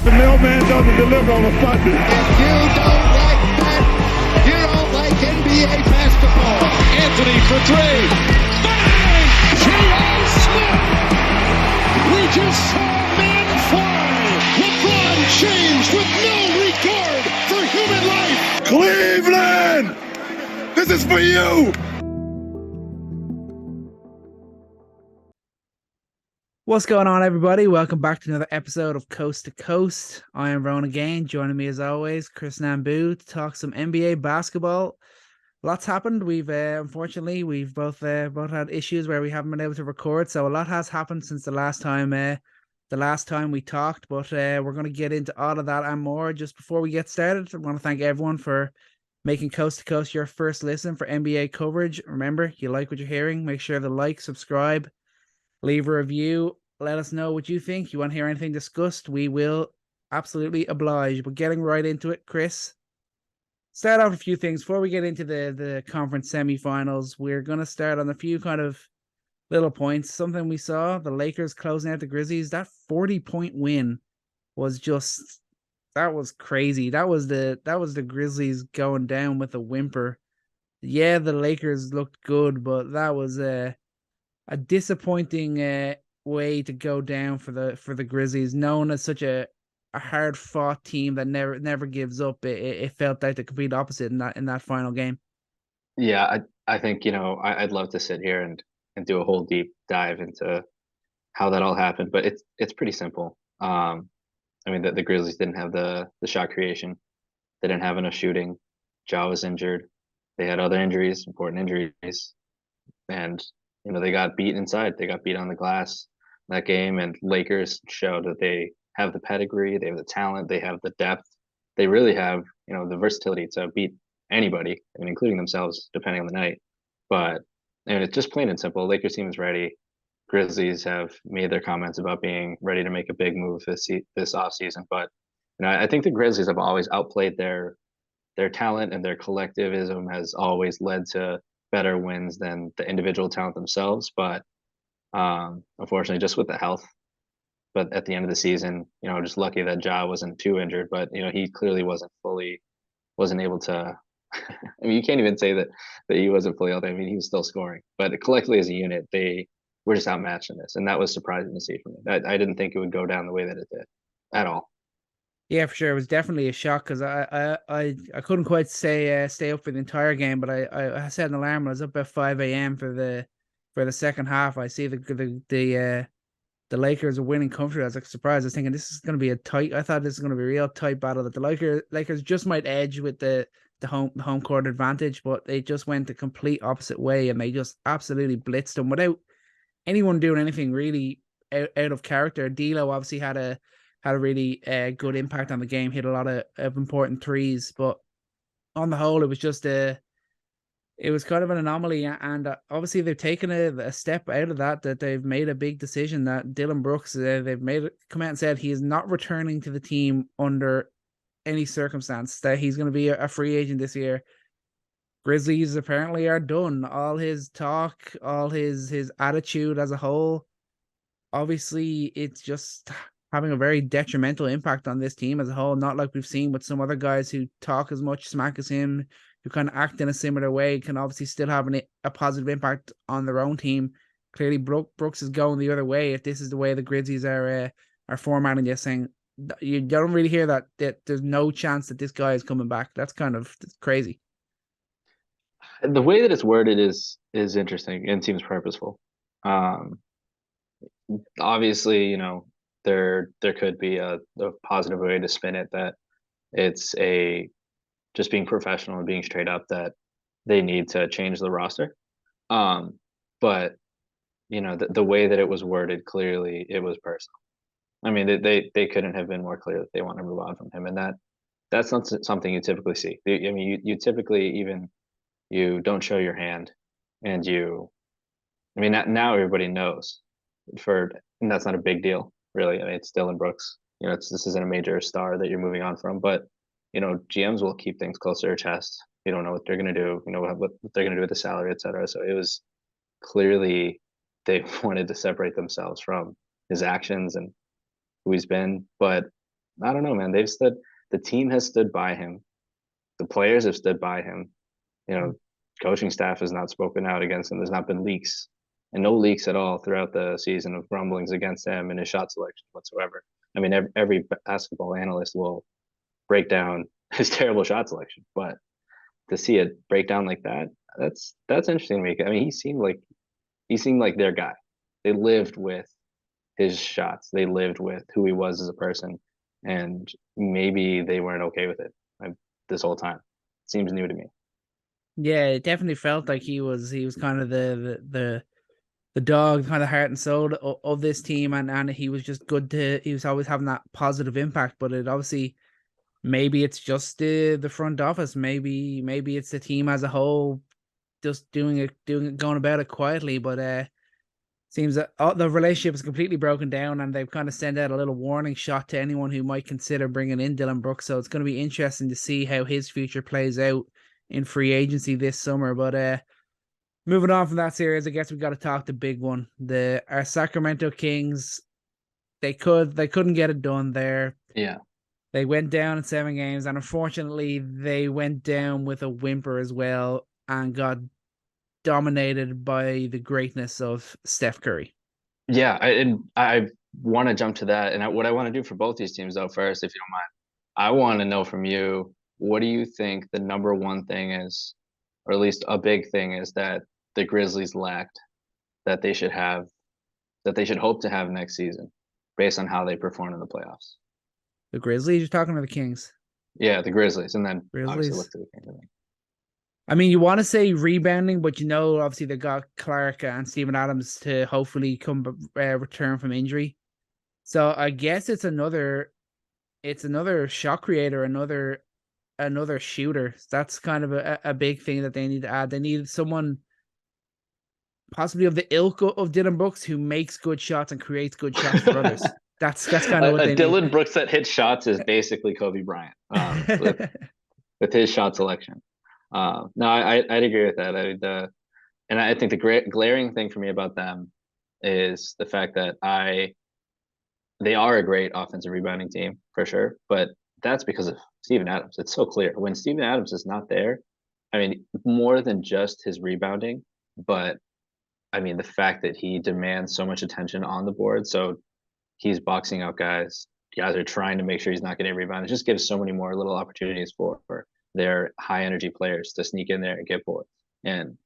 The mailman doesn't deliver on a Sunday. If you don't like that, you don't like NBA basketball. Anthony for three. Bang! J.R. Smith! We just saw men fly. LeBron James with no regard for human life. Cleveland! This is for you! What's going on, everybody? Welcome back to another episode of Coast to Coast. I am Ronan Gaine. Joining me as always, Chris Nambu, to talk some NBA basketball. Lots happened. Unfortunately, we've both had issues where we haven't been able to record. So a lot has happened since the last time we talked. But we're going to get into all of that and more. Just before we get started, I want to thank everyone for making Coast to Coast your first listen for NBA coverage. Remember, you like what you're hearing, make sure to like, subscribe, leave a review. Let us know what you think. You want to hear anything discussed? We will absolutely oblige. But getting right into it, Chris, start off a few things before we get into the conference semifinals. We're going to start on a few kind of little points. Something we saw, the Lakers closing out the Grizzlies. That 40-point win was just, that was crazy. That was the Grizzlies going down with a whimper. Yeah, the Lakers looked good, but that was a disappointing way to go down for the Grizzlies, known as such a hard fought team that never gives up. It felt like the complete opposite in that final game. Yeah, I think, I'd love to sit here and do a whole deep dive into how that all happened, but it's pretty simple. I mean, the Grizzlies didn't have the shot creation. They didn't have enough shooting. Ja was injured. They had other injuries, important injuries. And, they got beat inside. They got beat on the glass that game. And Lakers showed that they have the pedigree, they have the talent, they have the depth. They really have, the versatility to beat anybody, I mean, including themselves, depending on the night. But it's just plain and simple. Lakers team is ready. Grizzlies have made their comments about being ready to make a big move this offseason. But I think the Grizzlies have always outplayed their talent, and their collectivism has always led to better wins than the individual talent themselves. But unfortunately, just with the health. But at the end of the season, just lucky that Ja wasn't too injured. But he clearly wasn't able to. I mean, you can't even say that he wasn't fully healthy. I mean, he was still scoring. But collectively as a unit, they were just outmatched in this, and that was surprising to see for me. I didn't think it would go down the way that it did at all. Yeah, for sure. It was definitely a shock because I couldn't quite stay up for the entire game, but I set an alarm. I was up at 5 a.m. for the second half. I see the Lakers are winning comfortably. I was like surprised. I was thinking this is going to be I thought this is going to be a real tight battle, that the Lakers just might edge with the home court advantage, but they just went the complete opposite way, and they just absolutely blitzed them without anyone doing anything really out of character. D'Lo obviously had a really good impact on the game, hit a lot of important threes, but on the whole, it was just it was kind of an anomaly. And obviously they've taken a step out of that they've made a big decision that Dylan Brooks, they've come out and said he is not returning to the team under any circumstance, that he's going to be a free agent this year. Grizzlies apparently are done. All his talk, all his attitude as a whole, obviously it's just having a very detrimental impact on this team as a whole. Not like we've seen with some other guys who talk as much smack as him, who kind of act in a similar way, can obviously still have a positive impact on their own team. Clearly, Brooks is going the other way. If this is the way the Grizzlies are formatting this, saying you don't really hear that there's no chance that this guy is coming back. That's kind of crazy. The way that it's worded is interesting and seems purposeful. Obviously, there could be a positive way to spin it, that it's just being professional and being straight up, that they need to change the roster. But the way that it was worded, clearly it was personal. I mean, they couldn't have been more clear that they want to move on from him, and that's not something you typically see. I mean, you typically, even you don't show your hand, and now everybody knows, and that's not a big deal, really. I mean, it's Dylan Brooks. This isn't a major star that you're moving on from, but GMs will keep things close to their chest. You don't know what they're going to do, what they're going to do with the salary, et cetera. So it was clearly they wanted to separate themselves from his actions and who he's been. But I don't know, man. The team has stood by him. The players have stood by him. You know, coaching staff has not spoken out against him. There's not been leaks, and no leaks at all throughout the season of grumblings against him and his shot selection whatsoever. I mean, every basketball analyst will break down his terrible shot selection, but to see it break down like that, that's interesting to me. I mean, he seemed like their guy. They lived with his shots. They lived with who he was as a person, and maybe they weren't okay with it this whole time. It seems new to me. Yeah, it definitely felt like he was kind of the dog, kind of heart and soul of this team, and he was just good to. He was always having that positive impact, but it obviously maybe it's just the front office, maybe it's the team as a whole just doing it, going about it quietly, but seems that the relationship is completely broken down, and they've kind of sent out a little warning shot to anyone who might consider bringing in Dylan Brooks. So it's going to be interesting to see how his future plays out in free agency this summer. But moving on from that series, I guess we got to talk the big one. Our Sacramento Kings, they couldn't get it done there. Yeah. They went down in 7 games, and unfortunately, they went down with a whimper as well and got dominated by the greatness of Steph Curry. Yeah, I want to jump to that, and what I want to do for both these teams, though, first, if you don't mind, I want to know from you, what do you think the number one thing is, or at least a big thing is, that the Grizzlies lacked, that they should hope to have next season, based on how they performed in the playoffs? The Grizzlies? You're talking to the Kings? Yeah, the Grizzlies, and then obviously Grizzlies. look to the Kings. I mean, you want to say rebounding, but obviously they got Clark and Steven Adams to hopefully return from injury. So I guess it's another shot creator, another shooter. That's kind of a big thing that they need to add. They need someone possibly of the ilk of Dylan Brooks who makes good shots and creates good shots for others. That's kind of what they Dylan need. Brooks that hits shots is basically Kobe Bryant, with his shot selection. No, I'd agree with that. And I think the glaring thing for me about them is the fact that they are a great offensive rebounding team for sure, but that's because of Steven Adams. It's so clear when Steven Adams is not there. I mean, more than just his rebounding, but I mean the fact that he demands so much attention on the board. So he's boxing out guys. Guys are trying to make sure he's not getting rebounded. It just gives so many more little opportunities for their high energy players to sneak in there and get boards. And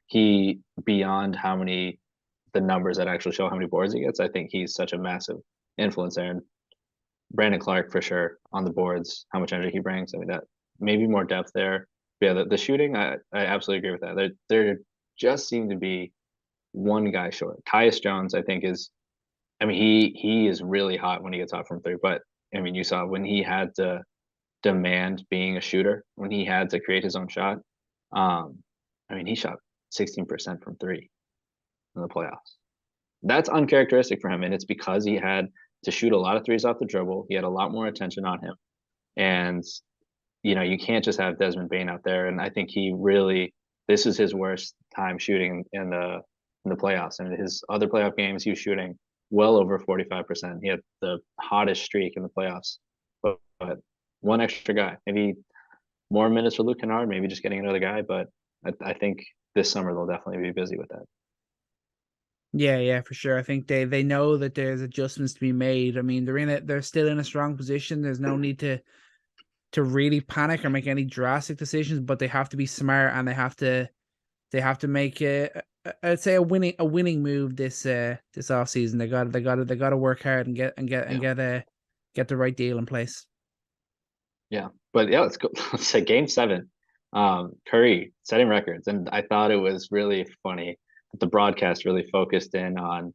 he, beyond the numbers that actually show how many boards he gets, I think he's such a massive influence there. And Brandon Clark for sure on the boards, how much energy he brings. I mean, that maybe more depth there. But yeah, the shooting, I absolutely agree with that. There just seem to be one guy short. Tyus Jones, I think, is. I mean, he is really hot when he gets hot from 3. But I mean, you saw when he had to demand being a shooter, when he had to create his own shot. I mean, he shot 16% from 3 in the playoffs. That's uncharacteristic for him, and it's because he had to shoot a lot of threes off the dribble. He had a lot more attention on him, and you can't just have Desmond Bane out there. And I think this is his worst time shooting in the playoffs. And his other playoff games, he was shooting well over 45%. He had the hottest streak in the playoffs. But one extra guy, maybe more minutes for Luke Kennard, maybe just getting another guy. But I think this summer they'll definitely be busy with that. Yeah, for sure. I think they know that there's adjustments to be made. I mean, they're still in a strong position. There's no need to really panic or make any drastic decisions, but they have to be smart, and they have to make I'd say a winning move this offseason. They got to work hard and get the right deal in place. Yeah, but yeah, let's go. Let's say Game 7. Curry setting records, and I thought it was really funny that the broadcast really focused in on,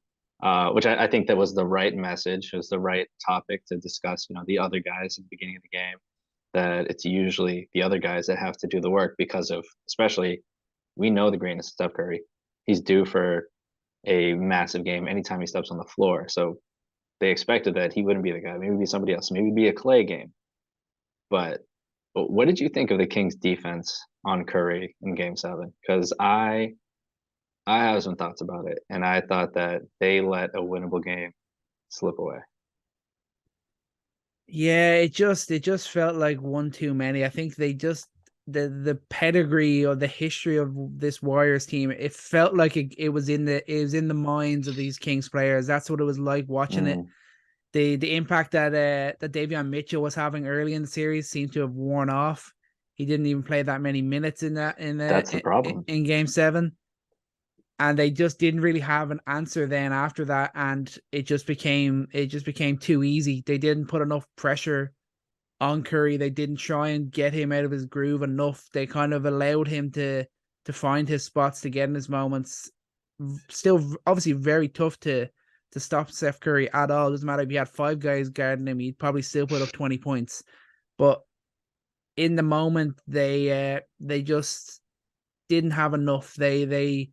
which I think that was the right message, was the right topic to discuss. The other guys at the beginning of the game, that it's usually the other guys that have to do the work because of, especially, we know the greatness of Steph Curry. He's due for a massive game anytime he steps on the floor. So they expected that he wouldn't be the guy. Maybe it'd be somebody else. Maybe it'd be a Clay game. But what did you think of the Kings' defense on Curry in Game 7? Because I have some thoughts about it, and I thought that they let a winnable game slip away. Yeah, it just felt like one too many. I think they just the pedigree or the history of this Warriors team, it felt like it was in the minds of these Kings players. That's what it was like watching it. Mm, The impact that Davion Mitchell was having early in the series seemed to have worn off. He didn't even play that many minutes in that that's the problem. in game 7. And they just didn't really have an answer then after that, and it just became too easy. They didn't put enough pressure on Curry. They didn't try and get him out of his groove enough. They kind of allowed him to find his spots, to get in his moments. Still, obviously, very tough to stop Steph Curry at all. It doesn't matter if you had 5 guys guarding him; he'd probably still put up 20 points. But in the moment, they just didn't have enough. They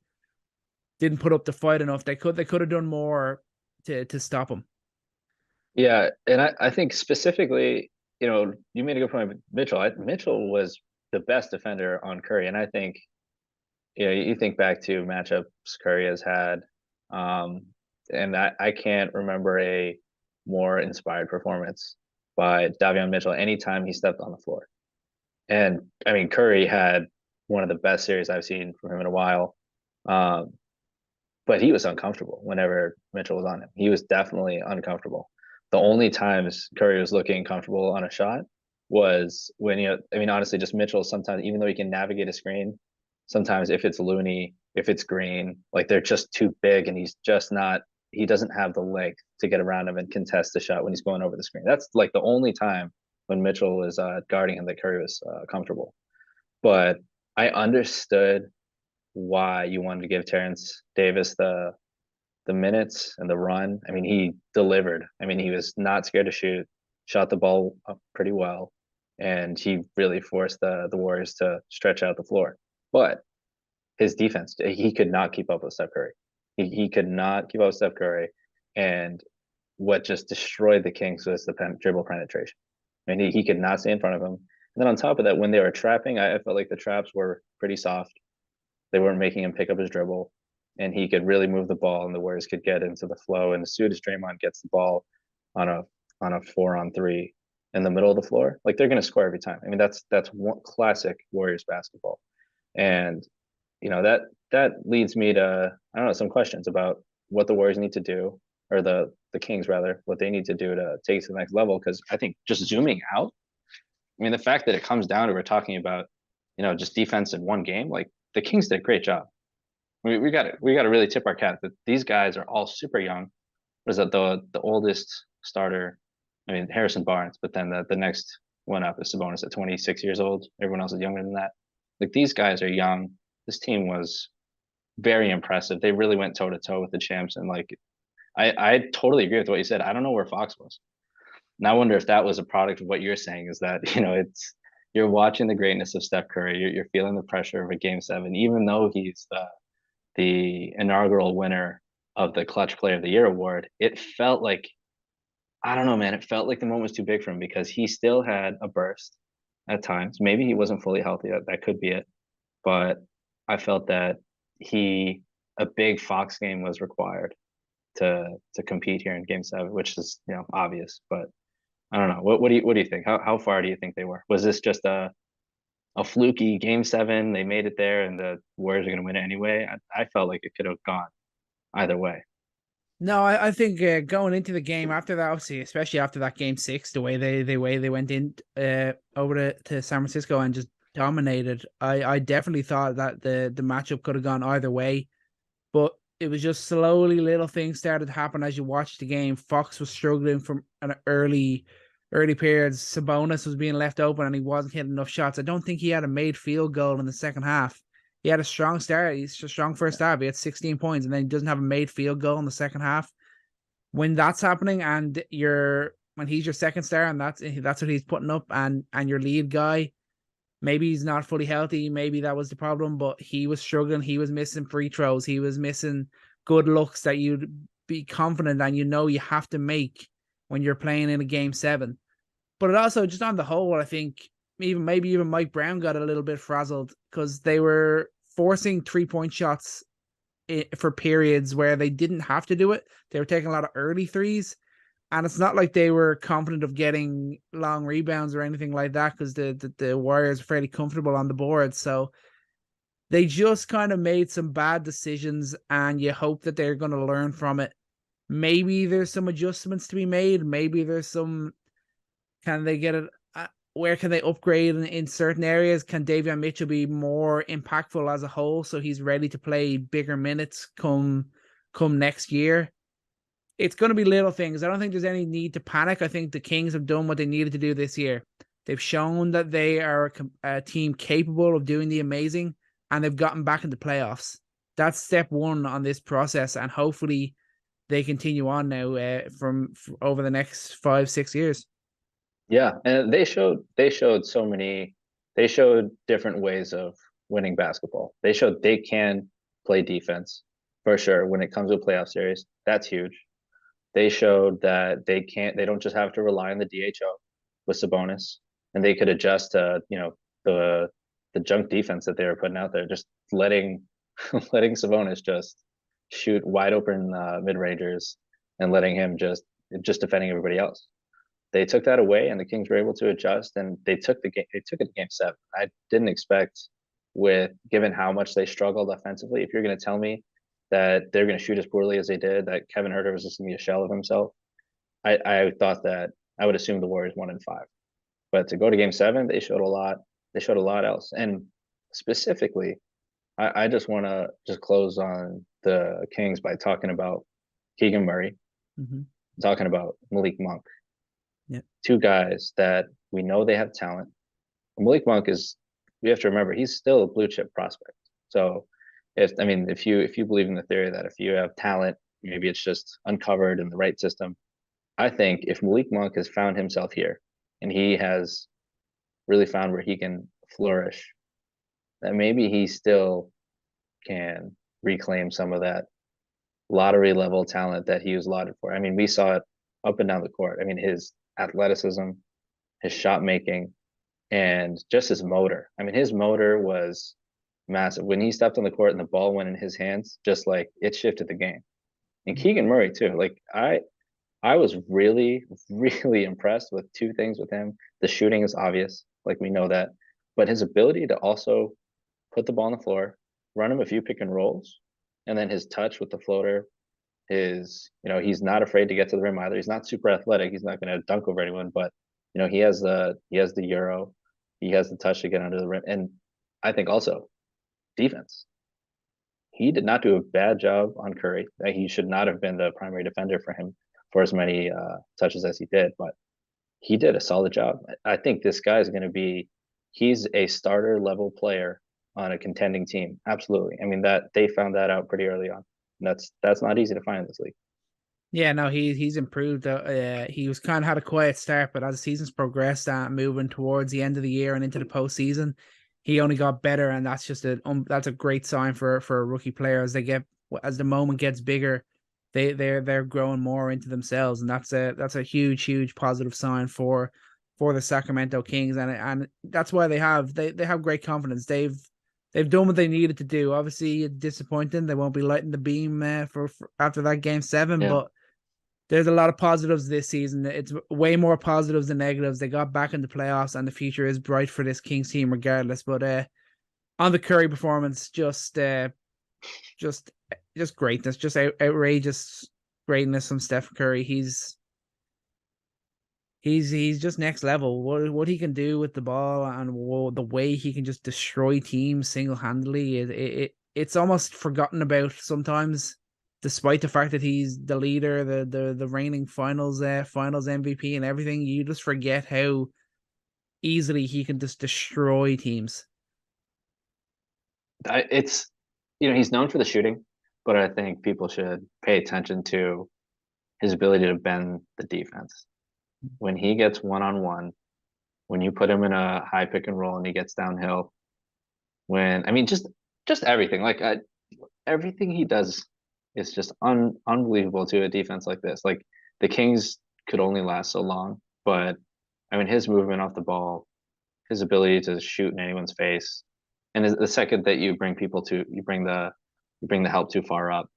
didn't put up the fight enough. They could have done more to stop him. Yeah, and I think specifically, you made a good point with Mitchell. Mitchell was the best defender on Curry, and I think, you think back to matchups Curry has had, um, and I can't remember a more inspired performance by Davion Mitchell anytime he stepped on the floor. And I mean, Curry had one of the best series I've seen from him in a while. Um, but he was uncomfortable whenever Mitchell was on him. He was definitely uncomfortable. The only times Curry was looking comfortable on a shot was when, I mean, honestly, just Mitchell sometimes, even though he can navigate a screen, sometimes if it's Looney, if it's Green, like they're just too big and he's just not, he doesn't have the length to get around him and contest the shot when he's going over the screen. That's like the only time when Mitchell was guarding him that Curry was comfortable. But I understood why you wanted to give Terrence Davis the minutes and the run. I mean, he delivered. I mean, he was not scared to shoot, shot the ball up pretty well, and he really forced the Warriors to stretch out the floor. But his defense, he could not keep up with Steph Curry. He could not keep up with Steph Curry, and what just destroyed the Kings was the dribble penetration. I mean, he could not stay in front of him. And then on top of that, when they were trapping, I felt like the traps were pretty soft. They weren't making him pick up his dribble, and he could really move the ball, and the Warriors could get into the flow. And as soon as Draymond gets the ball on a 4-on-3 in the middle of the floor, like they're going to score every time. I mean, that's one classic Warriors basketball, and that leads me to, I don't know, some questions about what the Warriors need to do, or the Kings rather, what they need to do to take it to the next level. Because I think just zooming out, I mean, the fact that it comes down to, we're talking about, just defense in one game, like the Kings did a great job. We got to really tip our cap that these guys are all super young. Was that the oldest starter? I mean, Harrison Barnes, but then the next one up is Sabonis at 26 years old. Everyone else is younger than that. Like, these guys are young. This team was very impressive. They really went toe to toe with the champs, and like I totally agree with what you said. I don't know where Fox was. And I wonder if that was a product of what you're saying, is that, it's, you're watching the greatness of Steph Curry. You're feeling the pressure of a game 7, even though he's the inaugural winner of the Clutch Player of the Year award. It felt like, I don't know, man. It felt like the moment was too big for him, because he still had a burst at times. Maybe he wasn't fully healthy. That could be it. But I felt that a big Fox game was required to compete here in Game 7, which is, obvious. But I don't know. What do you think? How far do you think they were? Was this just a fluky Game 7? They made it there, and the Warriors are going to win it anyway. I felt like it could have gone either way. No, I think going into the game after that, obviously, especially after that game 6, the way they went in over to San Francisco and just dominated, I definitely thought that the matchup could have gone either way, but it was just slowly little things started to happen as you watched the game. Fox was struggling from an early periods. Sabonis was being left open and he wasn't hitting enough shots. I don't think he had a made field goal in the second half. He had a strong start. He's a strong first half. He had 16 points, and then he doesn't have a made field goal in the second half. When that's happening, and when he's your second star, and that's what he's putting up, and your lead guy, maybe he's not fully healthy. Maybe that was the problem, but he was struggling. He was missing free throws. He was missing good looks that you'd be confident and you have to make when you're playing in a game 7. But it also, just on the whole, I think maybe even Mike Brown got a little bit frazzled, because they were forcing 3-point shots for periods where they didn't have to do it. They were taking a lot of early threes, And it's not like they were confident of getting long rebounds or anything like that, because the Warriors are fairly comfortable on the board. So they just kind of made some bad decisions, and you hope that they're going to learn from it. Maybe there's some adjustments to be made. Maybe there's some. Can they get it? Where can they upgrade in certain areas? Can Davion Mitchell be more impactful as a whole, so he's ready to play bigger minutes come next year? It's going to be little things. I don't think there's any need to panic. I think the Kings have done what they needed to do this year. They've shown that they are a team capable of doing the amazing, and they've gotten back into playoffs. That's step one on this process, and hopefully they continue on now from over the next 5-6 years. Yeah, and they showed different ways of winning basketball. They showed they can play defense for sure when it comes to a playoff series. That's huge. They showed that they don't just have to rely on the DHO with Sabonis, and they could adjust to, the junk defense that they were putting out there, just letting Sabonis just shoot wide open mid-rangers and letting him just defending everybody else. They took that away, and the Kings were able to adjust, and they took the game. They took it to Game 7. I didn't expect, given how much they struggled offensively, if you're going to tell me that they're going to shoot as poorly as they did, that Kevin Huerter was just going to be a shell of himself. I thought that I would assume the Warriors 1-5, but to go to Game 7, they showed a lot. They showed a lot else, and specifically, I just want to just close on the Kings by talking about Keegan Murray, talking about Malik Monk. Yeah. Two guys that we know they have talent. Malik Monk we have to remember, he's still a blue chip prospect. So if you believe in the theory that if you have talent, maybe it's just uncovered in the right system. I think if Malik Monk has found himself here and he has really found where he can flourish, that maybe he still can reclaim some of that lottery level talent that he was lauded for. I mean, we saw it up and down the court. I mean, his athleticism, his shot making, and just his motor. I mean, his motor was massive. When he stepped on the court and the ball went in his hands, just like it shifted the game. And Keegan Murray too. Like I was really, really impressed with two things with him. The shooting is obvious, like we know that, but his ability to also put the ball on the floor, run him a few pick and rolls, and then his touch with the floater, he's not afraid to get to the rim either. He's not super athletic. He's not going to dunk over anyone, but he has the euro, he has the touch to get under the rim, and I think also defense. He did not do a bad job on Curry. He should not have been the primary defender for him for as many touches as he did, but he did a solid job. I think this guy is going to be. He's a starter level player on a contending team. Absolutely. I mean, that they found that out pretty early on. That's not easy to find in this league. Yeah, no, he's improved. He was kind of had a quiet start, but as the season's progressed and moving towards the end of the year and into the postseason, he only got better, and that's just that's a great sign for a rookie player as the moment gets bigger, they're growing more into themselves, and that's a huge positive sign for the Sacramento Kings, and that's why they have great confidence. They've done what they needed to do. Obviously, disappointing. They won't be lighting the beam for after that Game 7, Yeah. but there's a lot of positives this season. It's way more positives than negatives. They got back into playoffs, and the future is bright for this Kings team regardless. But on the Curry performance, just greatness, just outrageous greatness from Steph Curry. He's just next level. What he can do with the ball and the way he can just destroy teams single-handedly, it's almost forgotten about sometimes, despite the fact that he's the leader, the reigning finals MVP and everything. You just forget how easily he can just destroy teams. He's known for the shooting, but I think people should pay attention to his ability to bend the defense. When he gets one-on-one, when you put him in a high pick and roll and he gets downhill, just everything, like everything he does is just unbelievable to a defense like this. Like the Kings could only last so long, but I mean, his movement off the ball, his ability to shoot in anyone's face, and the second that you bring the help too far up.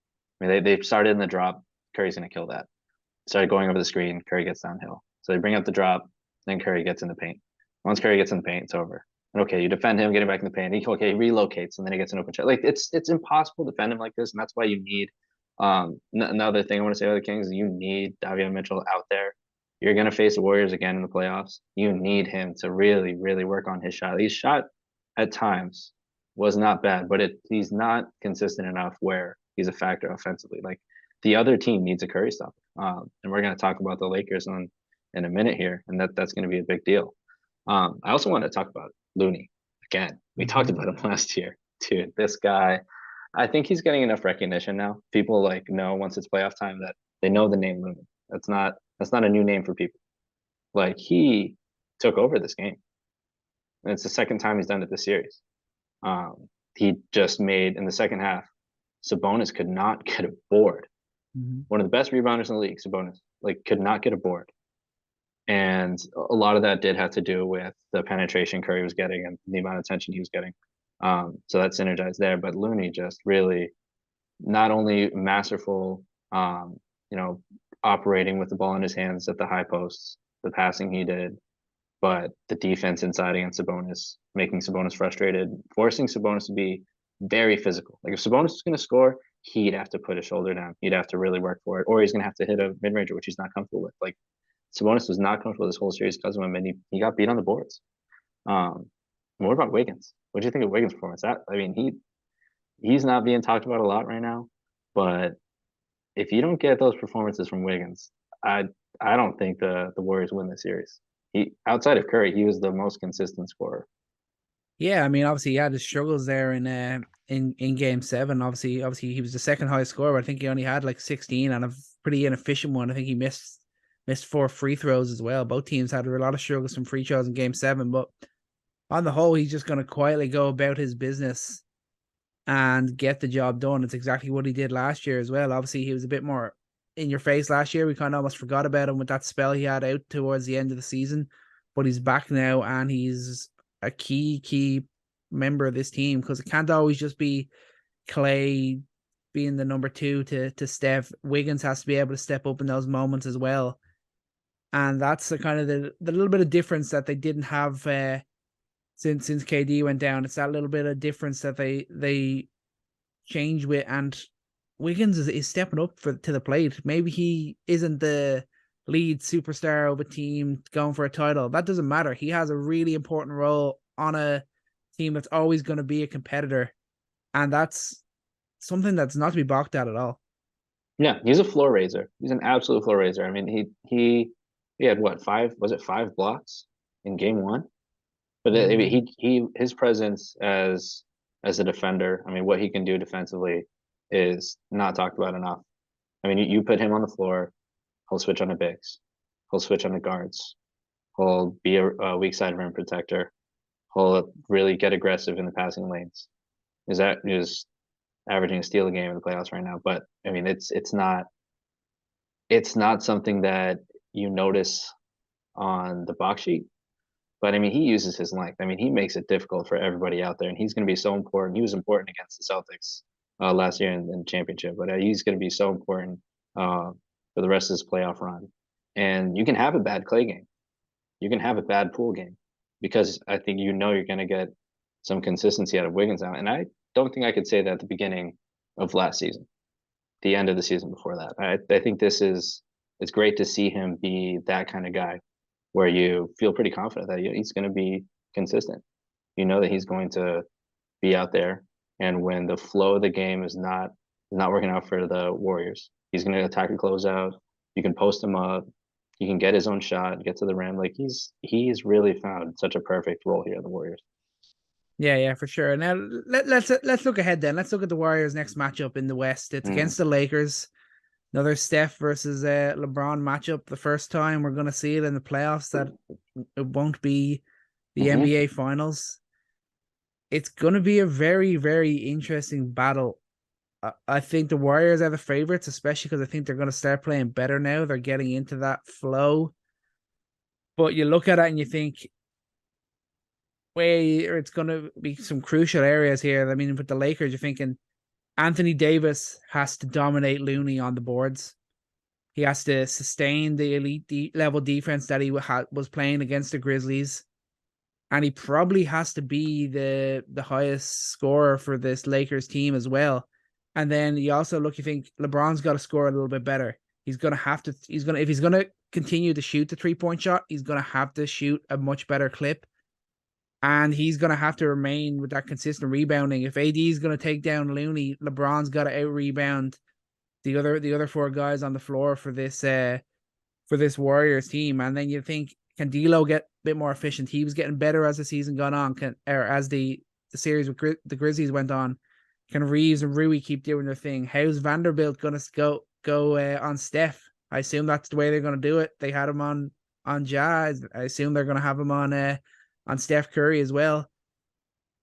I mean, they started in the drop. Curry's going to kill that. started going over the screen. Curry gets downhill. So they bring up the drop, then Curry gets in the paint. Once Curry gets in the paint, it's over. And okay, you defend him, getting back in the paint. He relocates, and then he gets an open shot. Like it's impossible to defend him like this, and that's why you need. Another thing I want to say about the Kings is you need Davion Mitchell out there. You're gonna face the Warriors again in the playoffs. You need him to really, really work on his shot. His shot at times was not bad, but he's not consistent enough where he's a factor offensively. Like the other team needs a Curry stopper. And we're gonna talk about the Lakers in a minute here, and that's gonna be a big deal. I also want to talk about Looney again. We talked about him last year, dude. This guy, I think he's getting enough recognition now. People know once it's playoff time that they know the name Looney. That's not a new name for people. Like he took over this game, and it's the second time he's done it this series. He just made in the second half. Sabonis could not get a board. One of the best rebounders in the league, Sabonis, could not get a board. And a lot of that did have to do with the penetration Curry was getting and the amount of attention he was getting. So that synergized there. But Looney just really not only masterful, operating with the ball in his hands at the high posts, the passing he did, but the defense inside against Sabonis, making Sabonis frustrated, forcing Sabonis to be very physical. Like if Sabonis was going to score, he'd have to put his shoulder down. He'd have to really work for it, or he's going to have to hit a mid-ranger, which he's not comfortable with. Like Sabonis was not comfortable this whole series because of him, and he got beat on the boards. What about Wiggins? What do you think of Wiggins' performance? He's not being talked about a lot right now, but if you don't get those performances from Wiggins, I don't think the Warriors win the series. Outside of Curry, he was the most consistent scorer. Yeah, obviously he had his struggles there in Game 7. Obviously he was the second highest scorer. I think he only had 16 and a pretty inefficient one. I think he missed 4 free throws as well. Both teams had a lot of struggles from free throws in Game 7, but on the whole, he's just going to quietly go about his business and get the job done. It's exactly what he did last year as well. Obviously, he was a bit more in your face last year. We kind of almost forgot about him with that spell he had out towards the end of the season, but he's back now and he's a key member of this team because it can't always just be Clay being the number 2 to Steph. Wiggins has to be able to step up in those moments as well. And that's the kind of the little bit of difference that they didn't have since KD went down. It's that little bit of difference that they changed with, and Wiggins is stepping up to the plate. Maybe he isn't the lead superstar of a team going for a title. That doesn't matter. He has a really important role on a team that's always going to be a competitor, and that's something that's not to be balked at all. Yeah, he's a floor raiser. He's an absolute floor raiser. He had what, 5 blocks in Game 1? But his presence as a defender, what he can do defensively is not talked about enough. You put him on the floor, he'll switch on the bigs, he'll switch on the guards, he'll be a weak side rim protector, he'll really get aggressive in the passing lanes. Is averaging a steal a game in the playoffs right now, but it's not something that you notice on the box sheet. But he uses his length. He makes it difficult for everybody out there, and he's going to be so important. He was important against the Celtics last year in the championship, but he's going to be so important for the rest of his playoff run. And you can have a bad Clay game, you can have a bad Poole game, because I think you're going to get some consistency out of Wiggins now. And I don't think I could say that at the beginning of last season, the end of the season before that. I think it's great to see him be that kind of guy, where you feel pretty confident that he's going to be consistent. That he's going to be out there, and when the flow of the game is not working out for the Warriors, he's going to attack and close out. You can post him up. He can get his own shot, get to the rim. He's really found such a perfect role here in the Warriors. Yeah, for sure. Now let's look ahead then. Let's look at the Warriors' next matchup in the West. It's against the Lakers. Another Steph versus LeBron matchup. The first time we're going to see it in the playoffs that it won't be the NBA Finals. It's going to be a very, very interesting battle. I think the Warriors are the favorites, especially because I think they're going to start playing better now. They're getting into that flow. But you look at it and you think, it's going to be some crucial areas here. With the Lakers, you're thinking Anthony Davis has to dominate Looney on the boards. He has to sustain the elite level defense that he was playing against the Grizzlies. And he probably has to be the highest scorer for this Lakers team as well. And then you think LeBron's got to score a little bit better. If he's gonna continue to shoot the 3-point shot, he's gonna have to shoot a much better clip. And he's gonna have to remain with that consistent rebounding. If AD is gonna take down Looney, LeBron's got to out rebound the other four guys on the floor for this Warriors team. And then you think, can D'Lo get a bit more efficient? He was getting better as the season gone on, or as the series with the Grizzlies went on. Can Reeves and Rui keep doing their thing? How's Vanderbilt gonna go on Steph? I assume that's the way they're gonna do it. They had him on Jazz. I assume they're gonna have him on Steph Curry as well.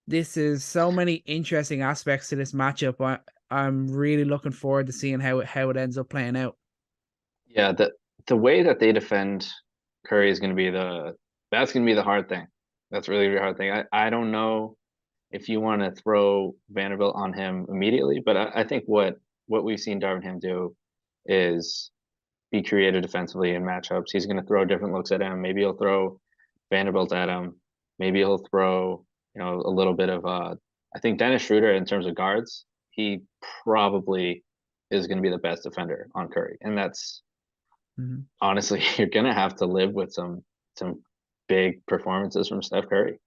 This is so many interesting aspects to this matchup. I'm really looking forward to seeing how it ends up playing out. Yeah, the way that they defend Curry is going to be that's going to be the hard thing. That's really the hard thing. I don't know if you want to throw Vanderbilt on him immediately, but I think what we've seen Darvin Ham do is be creative defensively in matchups. He's going to throw different looks at him. Maybe he'll throw Vanderbilt at him. Maybe he'll throw a little bit of I think Dennis Schroeder, in terms of guards, he probably is going to be the best defender on Curry, and that's honestly, you're going to have to live with some big performances from Steph Curry.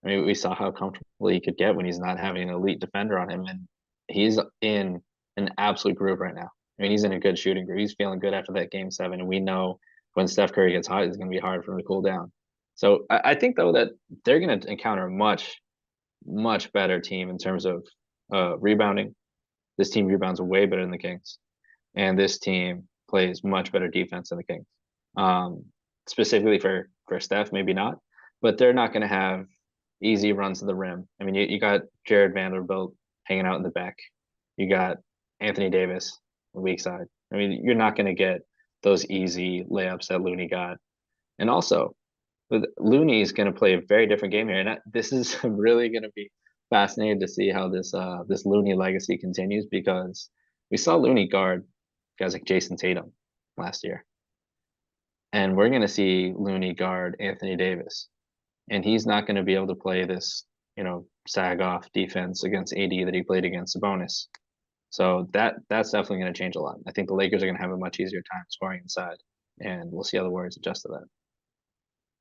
I mean, we saw how comfortable he could get when he's not having an elite defender on him, and he's in an absolute groove right now. I mean, he's in a good shooting groove. He's feeling good after that game 7, and we know when Steph Curry gets hot, it's going to be hard for him to cool down. So I think, though, that they're going to encounter a much, much better team in terms of rebounding. This team rebounds way better than the Kings, and this team plays much better defense than the Kings. Specifically for Steph, maybe not, but they're not going to have easy runs to the rim. I mean, you got Jared Vanderbilt hanging out in the back. You got Anthony Davis on the weak side. I mean, you're not going to get those easy layups that Looney got. And also, Looney is going to play a very different game here. And this is really going to be fascinating to see how this Looney legacy continues, because we saw Looney guard guys like Jason Tatum last year. And we're going to see Looney guard Anthony Davis. And he's not going to be able to play this, sag off defense against AD that he played against Sabonis. So that's definitely going to change a lot. I think the Lakers are going to have a much easier time scoring inside, and we'll see how the Warriors adjust to that.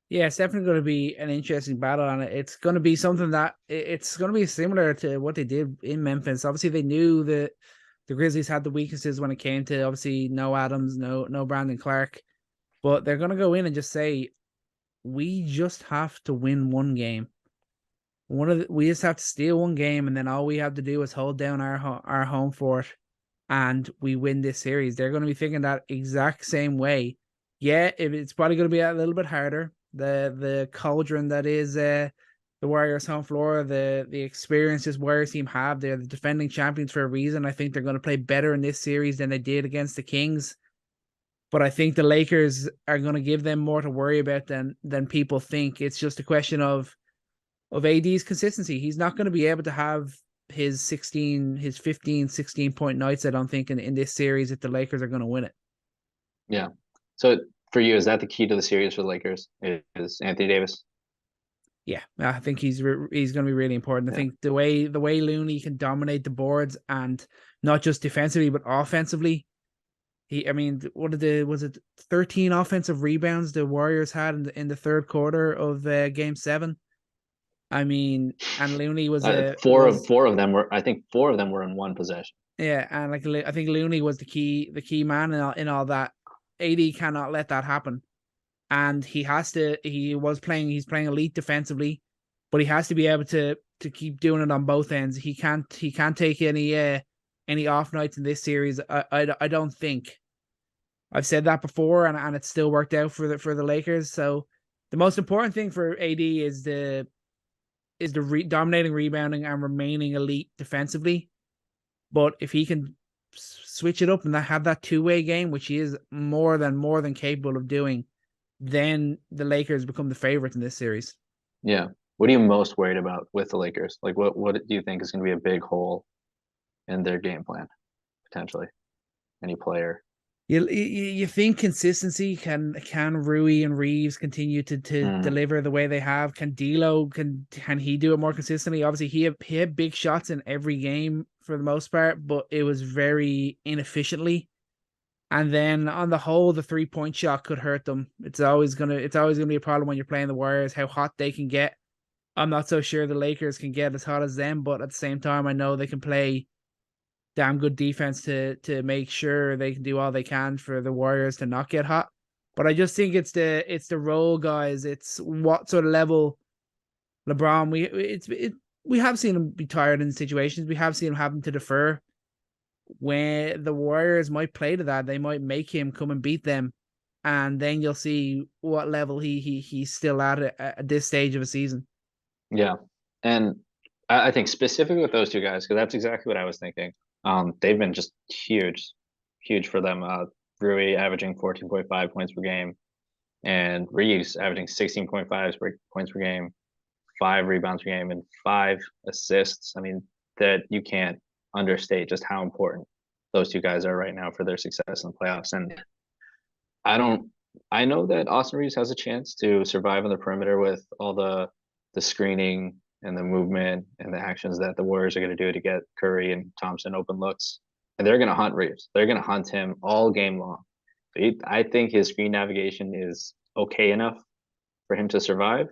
Yeah, it's definitely going to be an interesting battle, and it's going to be something that it's going to be similar to what they did in Memphis. Obviously, they knew that the Grizzlies had the weaknesses when it came to, obviously, no Adams, no Brandon Clark, but they're going to go in and just say, we just have to win one game. We just have to steal one game, and then all we have to do is hold down our home fort, and we win this series. They're going to be thinking that exact same way. Yeah, it's probably going to be a little bit harder. The cauldron that is the Warriors home floor, the experience this Warriors team have. They're the defending champions for a reason. I think they're going to play better in this series than they did against the Kings. But I think the Lakers are going to give them more to worry about than people think. It's just a question of AD's consistency. He's not going to be able to have his 15, 16-point nights, I don't think, in this series if the Lakers are going to win it. Yeah. So for you, is that the key to the series for the Lakers? Is Anthony Davis? Yeah, I think he's going to be really important. I think the way Looney can dominate the boards, and not just defensively but offensively. Was it 13 offensive rebounds the Warriors had in the third quarter of Game 7? I mean, and Looney was four of them were in one possession. Yeah, and I think Looney was the key man in all that. AD cannot let that happen, and he's playing elite defensively, but he has to be able to keep doing it on both ends. He can't take any off nights in this series. I don't think. I've said that before, and it's still worked out for the Lakers. So the most important thing for AD is the dominating rebounding and remaining elite defensively. But if he can switch it up and have that two-way game, which he is more than capable of doing, then the Lakers become the favorites in this series. Yeah. What are you most worried about with the Lakers? Like, what do you think is going to be a big hole in their game plan, potentially? Any player? You think consistency can Rui and Reeves continue to Mm, deliver the way they have? Can D'Lo can he do it more consistently? Obviously, he had big shots in every game for the most part, but it was very inefficiently. And then on the whole, the 3-point shot could hurt them. It's always gonna be a problem when you're playing the Warriors, how hot they can get. I'm not so sure the Lakers can get as hot as them, but at the same time, I know they can play damn good defense to make sure they can do all they can for the Warriors to not get hot. But I just think it's the role guys. It's what sort of level LeBron. We have seen him be tired in situations. We have seen him having to defer. When the Warriors might play to that, they might make him come and beat them, and then you'll see what level he's still at this stage of a season. yeah, and I think specifically with those two guys, because that's exactly what I was thinking. They've been just huge, huge for them. Rui averaging 14.5 points per game, and Reeves averaging 16.5 points per game, 5 rebounds per game, and 5 assists. I mean, that you can't understate just how important those two guys are right now for their success in the playoffs. And I don't. I know that Austin Reeves has a chance to survive on the perimeter with all the screening and the movement and the actions that the Warriors are going to do to get Curry and Thompson open looks. And they're going to hunt Reeves. They're going to hunt him all game long. I think his screen navigation is okay enough for him to survive.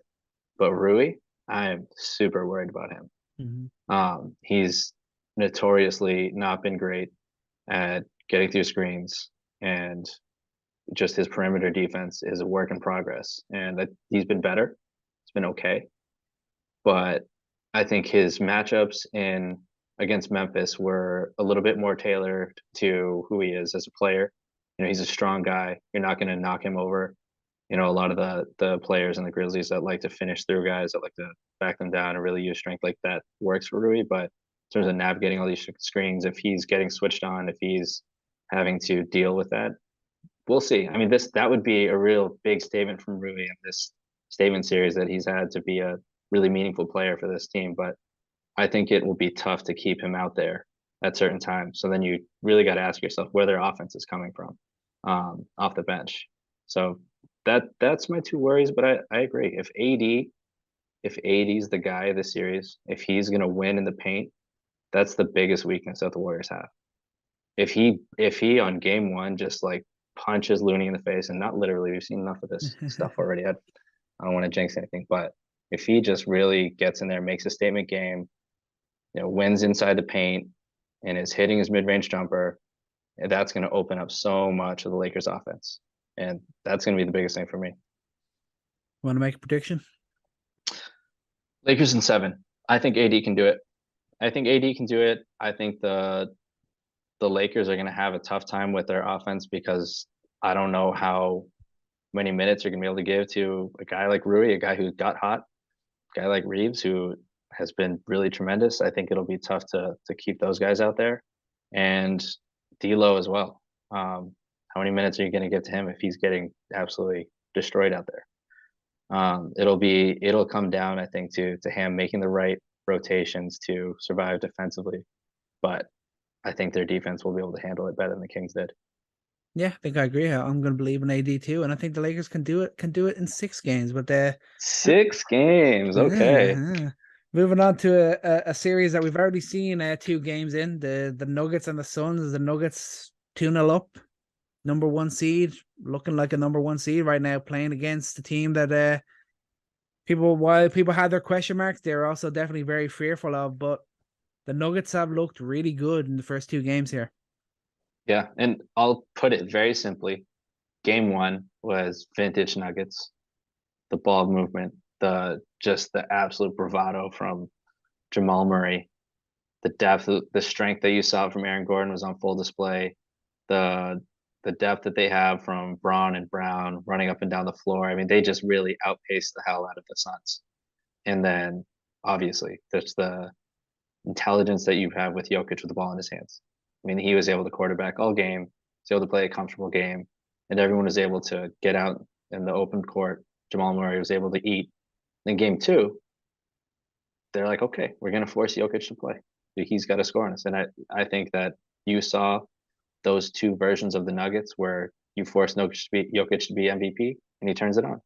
But Rui, I am super worried about him. He's notoriously not been great at getting through screens, and just his perimeter defense is a work in progress. And he's been better. It's been okay, but I think his matchups in against Memphis were a little bit more tailored to who he is as a player. He's a strong guy. You're not going to knock him over. A lot of the players in the Grizzlies that like to finish through guys, that like to back them down and really use strength like that works for Rui. But in terms of navigating all these screens, if he's getting switched on, if he's having to deal with that, we'll see. I mean, that would be a real big statement from Rui in this statement series that he's had to be a really meaningful player for this team. But I think it will be tough to keep him out there at certain times. So then you really got to ask yourself where their offense is coming from off the bench. So that's my two worries. But I agree. If AD's the guy of the series, if he's going to win in the paint, that's the biggest weakness that the Warriors have. If he on game one just like punches Looney in the face, and not literally, we've seen enough of this stuff already. I don't want to jinx anything, but if he just really gets in there, makes a statement game, wins inside the paint, and is hitting his mid-range jumper, that's going to open up so much of the Lakers offense. And that's going to be the biggest thing for me. Want to make a prediction? Lakers in 7. I think AD can do it. I think the Lakers are going to have a tough time with their offense, because I don't know how many minutes you're going to be able to give to a guy like Rui, a guy who got hot, a guy like Reeves, who has been really tremendous. I think it'll be tough to keep those guys out there, and D'Lo as well. How many minutes are you going to give to him if he's getting absolutely destroyed out there? It'll come down, I think, to him making the right rotations to survive defensively, but I think their defense will be able to handle it better than the Kings did. Yeah, I think I agree. I'm going to believe in AD too, and I think the Lakers can do it in 6 games. But 6 games, okay. Moving on to a series that we've already seen 2 games in, the Nuggets and the Suns. The Nuggets 2-0 up, number 1 seed, looking like a number 1 seed right now, playing against the team that while people had their question marks, they're also definitely very fearful of. But the Nuggets have looked really good in the first 2 games here. Yeah, and I'll put it very simply. Game 1 was vintage Nuggets. The ball movement, the absolute bravado from Jamal Murray, the depth, the strength that you saw from Aaron Gordon was on full display. The depth that they have from Braun and Brown running up and down the floor. I mean, they just really outpaced the hell out of the Suns. And then obviously there's the intelligence that you have with Jokic with the ball in his hands. I mean, he was able to quarterback all game, was able to play a comfortable game, and everyone was able to get out in the open court. Jamal Murray was able to eat. Then game 2, they're like, okay, we're going to force Jokic to play. He's got to score on us. And I think that you saw those two versions of the Nuggets where you force Jokic to be MVP and he turns it on,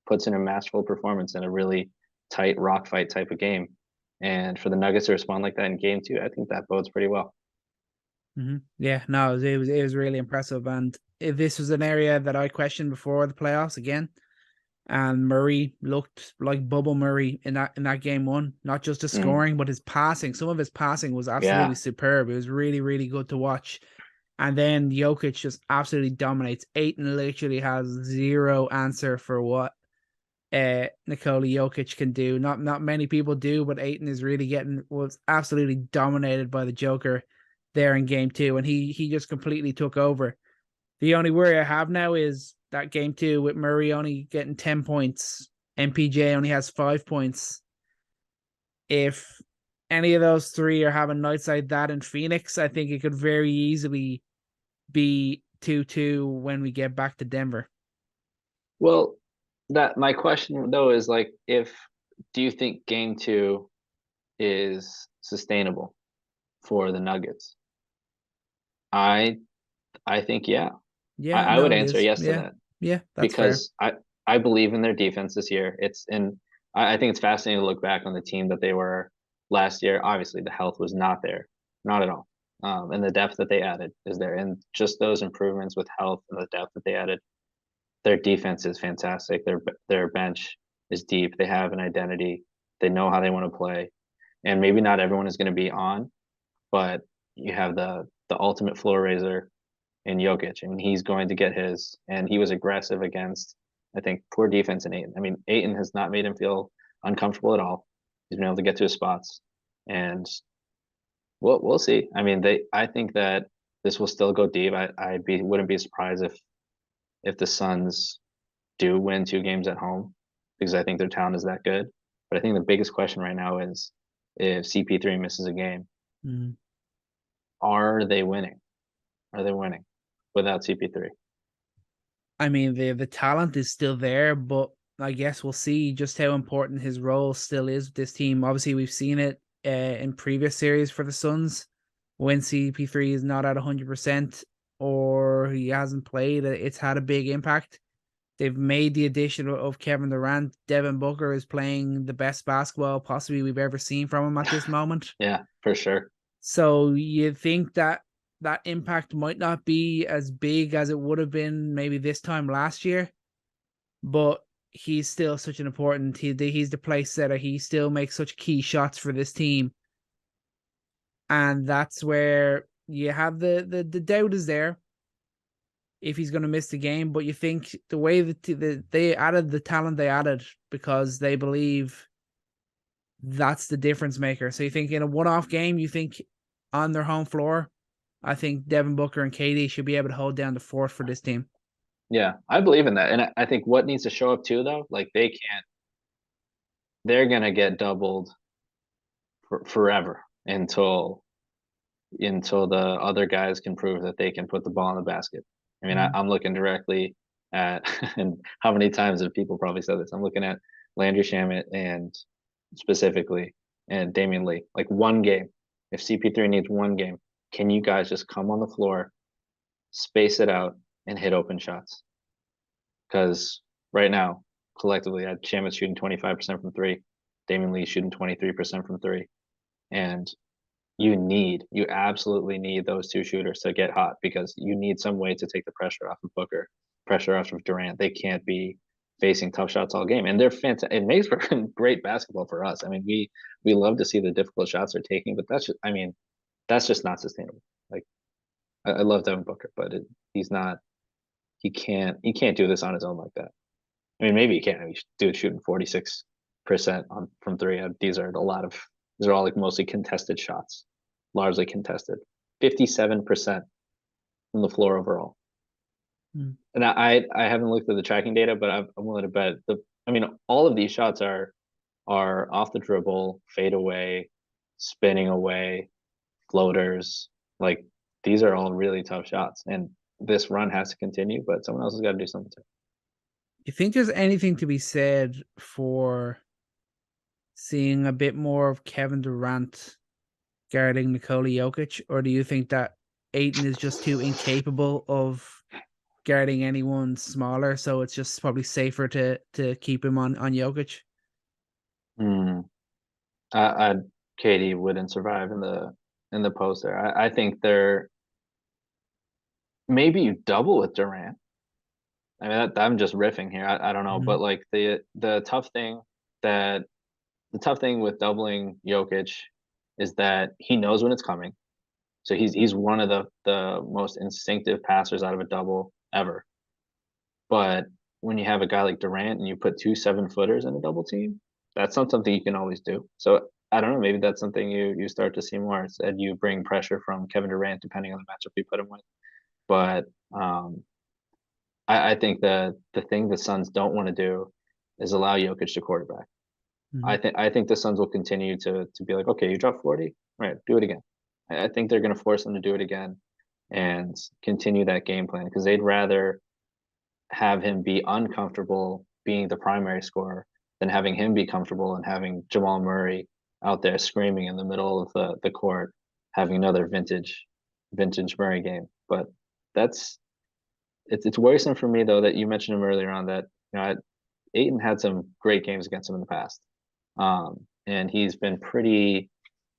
puts in a masterful performance in a really tight rock fight type of game. And for the Nuggets to respond like that in game 2, I think that bodes pretty well. Yeah, no, it was really impressive. And if this was an area that I questioned before the playoffs again, and Murray looked like Bubble Murray in that game 1, not just his scoring, but his passing. Some of his passing was absolutely superb. It was really, really good to watch. And then Jokic just absolutely dominates. Ayton literally has zero answer for what Nikola Jokic can do. Not many people do, but Ayton is really was absolutely dominated by the Joker there in game 2, and he just completely took over. The only worry I have now is that game 2 with Murray only getting 10 points. MPJ only has 5 points. If any of those three are having nights like that in Phoenix, I think it could very easily be 2-2 when we get back to Denver. Well, my question though is like, do you think game 2 is sustainable for the Nuggets? I think yeah. Yeah, I would answer yes to that. Yeah, that's because fair. I believe in their defense this year. I think it's fascinating to look back on the team that they were last year. Obviously, the health was not there, not at all. And the depth that they added is there, and just those improvements with health and the depth that they added, their defense is fantastic. Their bench is deep. They have an identity. They know how they want to play, and maybe not everyone is going to be on, but you have the ultimate floor raiser in Jokic, and he's going to get his. And he was aggressive against, I think, poor defense in Ayton. I mean, Ayton has not made him feel uncomfortable at all. He's been able to get to his spots, and we'll see. I mean, I think that this will still go deep. Wouldn't be surprised if the Suns do win 2 games at home, because I think their talent is that good. But I think the biggest question right now is if CP3 misses a game, are they winning? Are they winning without CP3? I mean, the talent is still there, but I guess we'll see just how important his role still is with this team. Obviously, we've seen it in previous series for the Suns when CP3 is not at 100% or he hasn't played. It's had a big impact. They've made the addition of Kevin Durant. Devin Booker is playing the best basketball possibly we've ever seen from him at this moment. Yeah, for sure. So you think that impact might not be as big as it would have been maybe this time last year, but he's still such an important. He's the play setter. He still makes such key shots for this team, and that's where you have the doubt is there if he's going to miss the game. But you think the way that they added the talent they added because they believe that's the difference maker. So you think in a one-off game, you think on their home floor, I think Devin Booker and KD should be able to hold down the fort for this team. Yeah, I believe in that. And I think what needs to show up too, though, like they're going to get doubled forever until the other guys can prove that they can put the ball in the basket. I mean, I'm looking directly at, and how many times have people probably said this? I'm looking at Landry Shamet and specifically, and Damian Lee, like one game. If CP3 needs one game, can you guys just come on the floor, space it out, and hit open shots? Because right now, collectively, Shamet's shooting 25% from 3, Damian Lee shooting 23% from 3, and you absolutely need those 2 shooters to get hot, because you need some way to take the pressure off of Booker, pressure off of Durant. They can't be facing tough shots all game, and they're fantastic. It makes for great basketball for us. I mean, we love to see the difficult shots they're taking, but that's just not sustainable. Like, I love Devin Booker, but he can't do this on his own like that. I mean, maybe he can. He's shooting 46% from 3. These are all like mostly contested shots, largely contested. 57% from the floor overall. And I haven't looked at the tracking data, but I'm willing to bet all of these shots are off the dribble, fade away, spinning away, floaters. Like, these are all really tough shots, and this run has to continue, but someone else has got to do something too. You think there's anything to be said for seeing a bit more of Kevin Durant guarding Nikola Jokic, or do you think that Ayton is just too incapable of guarding anyone smaller, so it's just probably safer to keep him on Jokic. Hmm. I Katie wouldn't survive in the post there. I think they're maybe you double with Durant. I mean, I'm just riffing here. I don't know, Mhm. but like that the tough thing with doubling Jokic is that he knows when it's coming. So he's one of the most instinctive passers out of a double ever. But when you have a guy like Durant and you put 2 7-footers in a double team, that's not something you can always do. So I don't know, maybe that's something you start to see more. Instead, you bring pressure from Kevin Durant depending on the matchup you put him with. But I think the thing the Suns don't want to do is allow Jokic to quarterback. Mhm. I think the Suns will continue to be like, okay, you dropped 40, all right, do it again. I think they're going to force them to do it again and continue that game plan because they'd rather have him be uncomfortable being the primary scorer than having him be comfortable and having Jamal Murray out there screaming in the middle of the court, having another vintage Murray game. But that's it's worrisome for me though that you mentioned him earlier on that Ayton had some great games against him in the past, and he's been pretty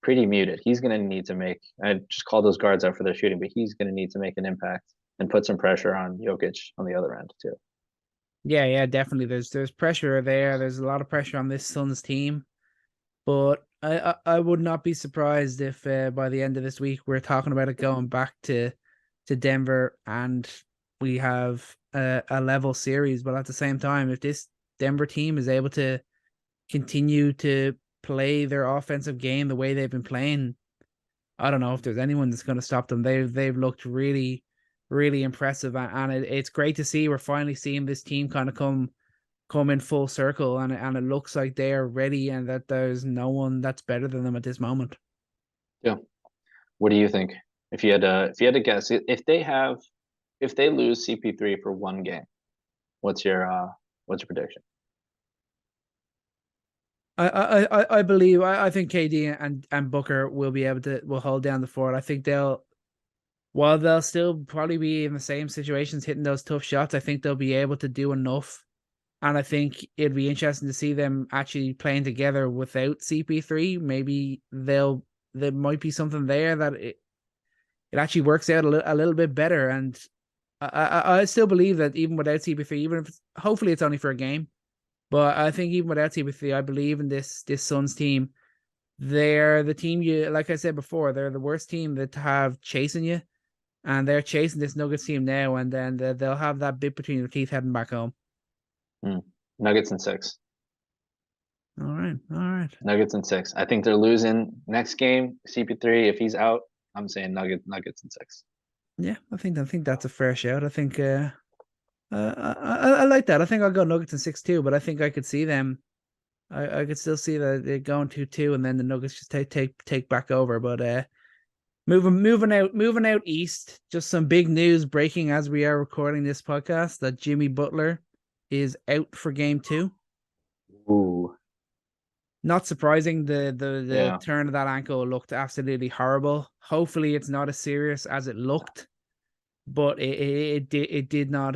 muted. He's going to need to make. I just call those guards out for their shooting, but he's going to need to make an impact and put some pressure on Jokic on the other end too. Yeah, definitely. There's pressure there. There's a lot of pressure on this Suns team, but I would not be surprised if by the end of this week we're talking about it going back to Denver and we have a level series. But at the same time, if this Denver team is able to continue to play their offensive game the way they've been playing, I don't know if there's anyone that's going to stop them. They've looked really, really impressive, and it's great to see. We're finally seeing this team kind of come in full circle, and it looks like they are ready, and that there's no one that's better than them at this moment. Yeah. What do you think? If you had to guess, if they lose CP3 for one game, what's your prediction? I believe I think KD and Booker will hold down the fort. I think while they'll still probably be in the same situations hitting those tough shots, I think they'll be able to do enough. And I think it'd be interesting to see them actually playing together without CP3. Maybe there might be something there that it actually works out a little bit better. And I still believe that even without CP3, even if hopefully it's only for a game, but I think even without CP3, I believe in this Suns team. They're the team like I said before, they're the worst team that have chasing you, and they're chasing this Nuggets team now, and then they'll have that bit between their teeth heading back home. Nuggets in 6. All right. Nuggets in 6. I think they're losing next game. CP3, if he's out, I'm saying Nuggets in 6. Yeah, I think that's a fair shout. I think I like that. I think I'll go Nuggets in 6 too, but I think I could see them. I could still see that they're going 2-2, and then the Nuggets just take back over. But moving out east, just some big news breaking as we are recording this podcast that Jimmy Butler is out for game 2. Ooh. Not surprising. The Yeah. turn of that ankle looked absolutely horrible. Hopefully, it's not as serious as it looked, but it did not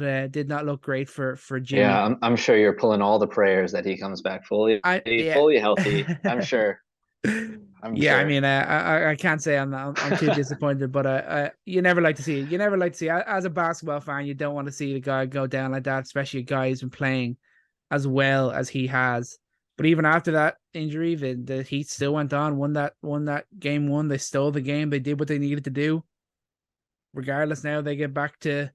look great for Jimmy. Yeah, I'm sure you're pulling all the prayers that he comes back fully healthy. I'm sure. I mean, I can't say I'm too disappointed, but you never like to see it. You never like to see as a basketball fan. You don't want to see the guy go down like that, especially a guy who's been playing as well as he has. But even after that injury, the Heat still went on, won that game 1. They stole the game. They did what they needed to do. Regardless, now they get back to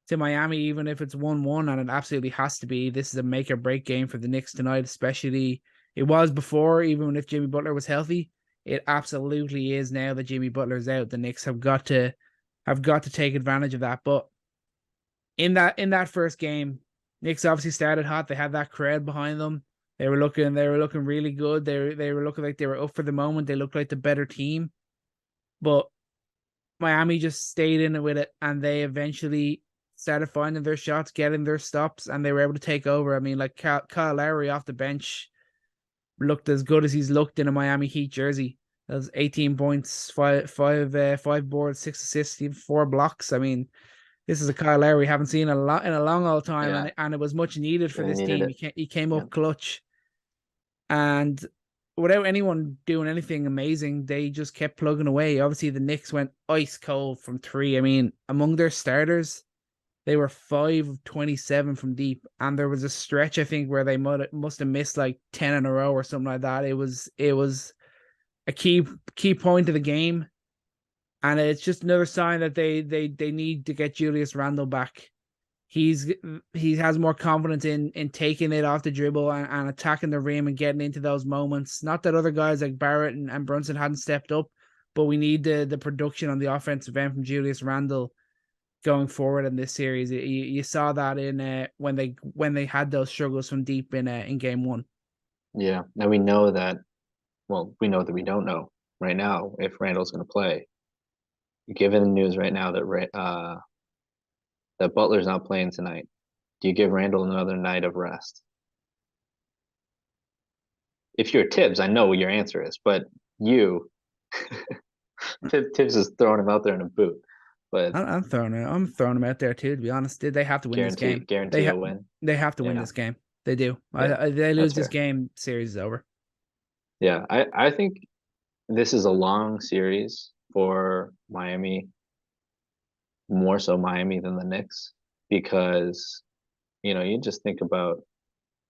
Miami, even if it's 1-1, and it absolutely has to be. This is a make or break game for the Knicks tonight, especially. It was before, even if Jimmy Butler was healthy. It absolutely is now that Jimmy Butler's out. The Knicks have got to take advantage of that. But in that first game, Knicks obviously started hot. They had that crowd behind them. They were looking really good. They were looking like they were up for the moment. They looked like the better team. But Miami just stayed in it with it, and they eventually started finding their shots, getting their stops, and they were able to take over. I mean, like Kyle Lowry off the bench looked as good as he's looked in a Miami Heat jersey. That's 18 points, five boards, 6 assists, 4 blocks. I mean, this is a Kyle Lowry we haven't seen a lot in a long old time, Yeah, and it was much needed for really this needed team. it. He came Yeah. up clutch, and without anyone doing anything amazing, they just kept plugging away. Obviously, the Knicks went ice cold from three. I mean, among their starters, they were 5 of 27 from deep, and there was a stretch I think where they must have missed like 10 in a row or something like that. It was a key point of the game, and it's just another sign that they need to get Julius Randle back. He has more confidence in taking it off the dribble and attacking the rim and getting into those moments. Not that other guys like Barrett and Brunson hadn't stepped up, but we need the production on the offensive end from Julius Randle going forward in this series. You saw that in when they had those struggles from deep in game one. Yeah. Now we know that. Well, we know that we don't know right now if Randall's going to play. Given the news right now that Butler's not playing tonight, do you give Randall another night of rest? If you're Tibbs, I know what your answer is, but you, Tibbs is throwing him out there in a boot. But I'm throwing him out there too. To be honest, they have to win this game. Guarantee a win. They have to win Yeah. this game. They do. Yeah, They lose this fair. game, series is over. Yeah, I think this is a long series for Miami, more so Miami than the Knicks, because you just think about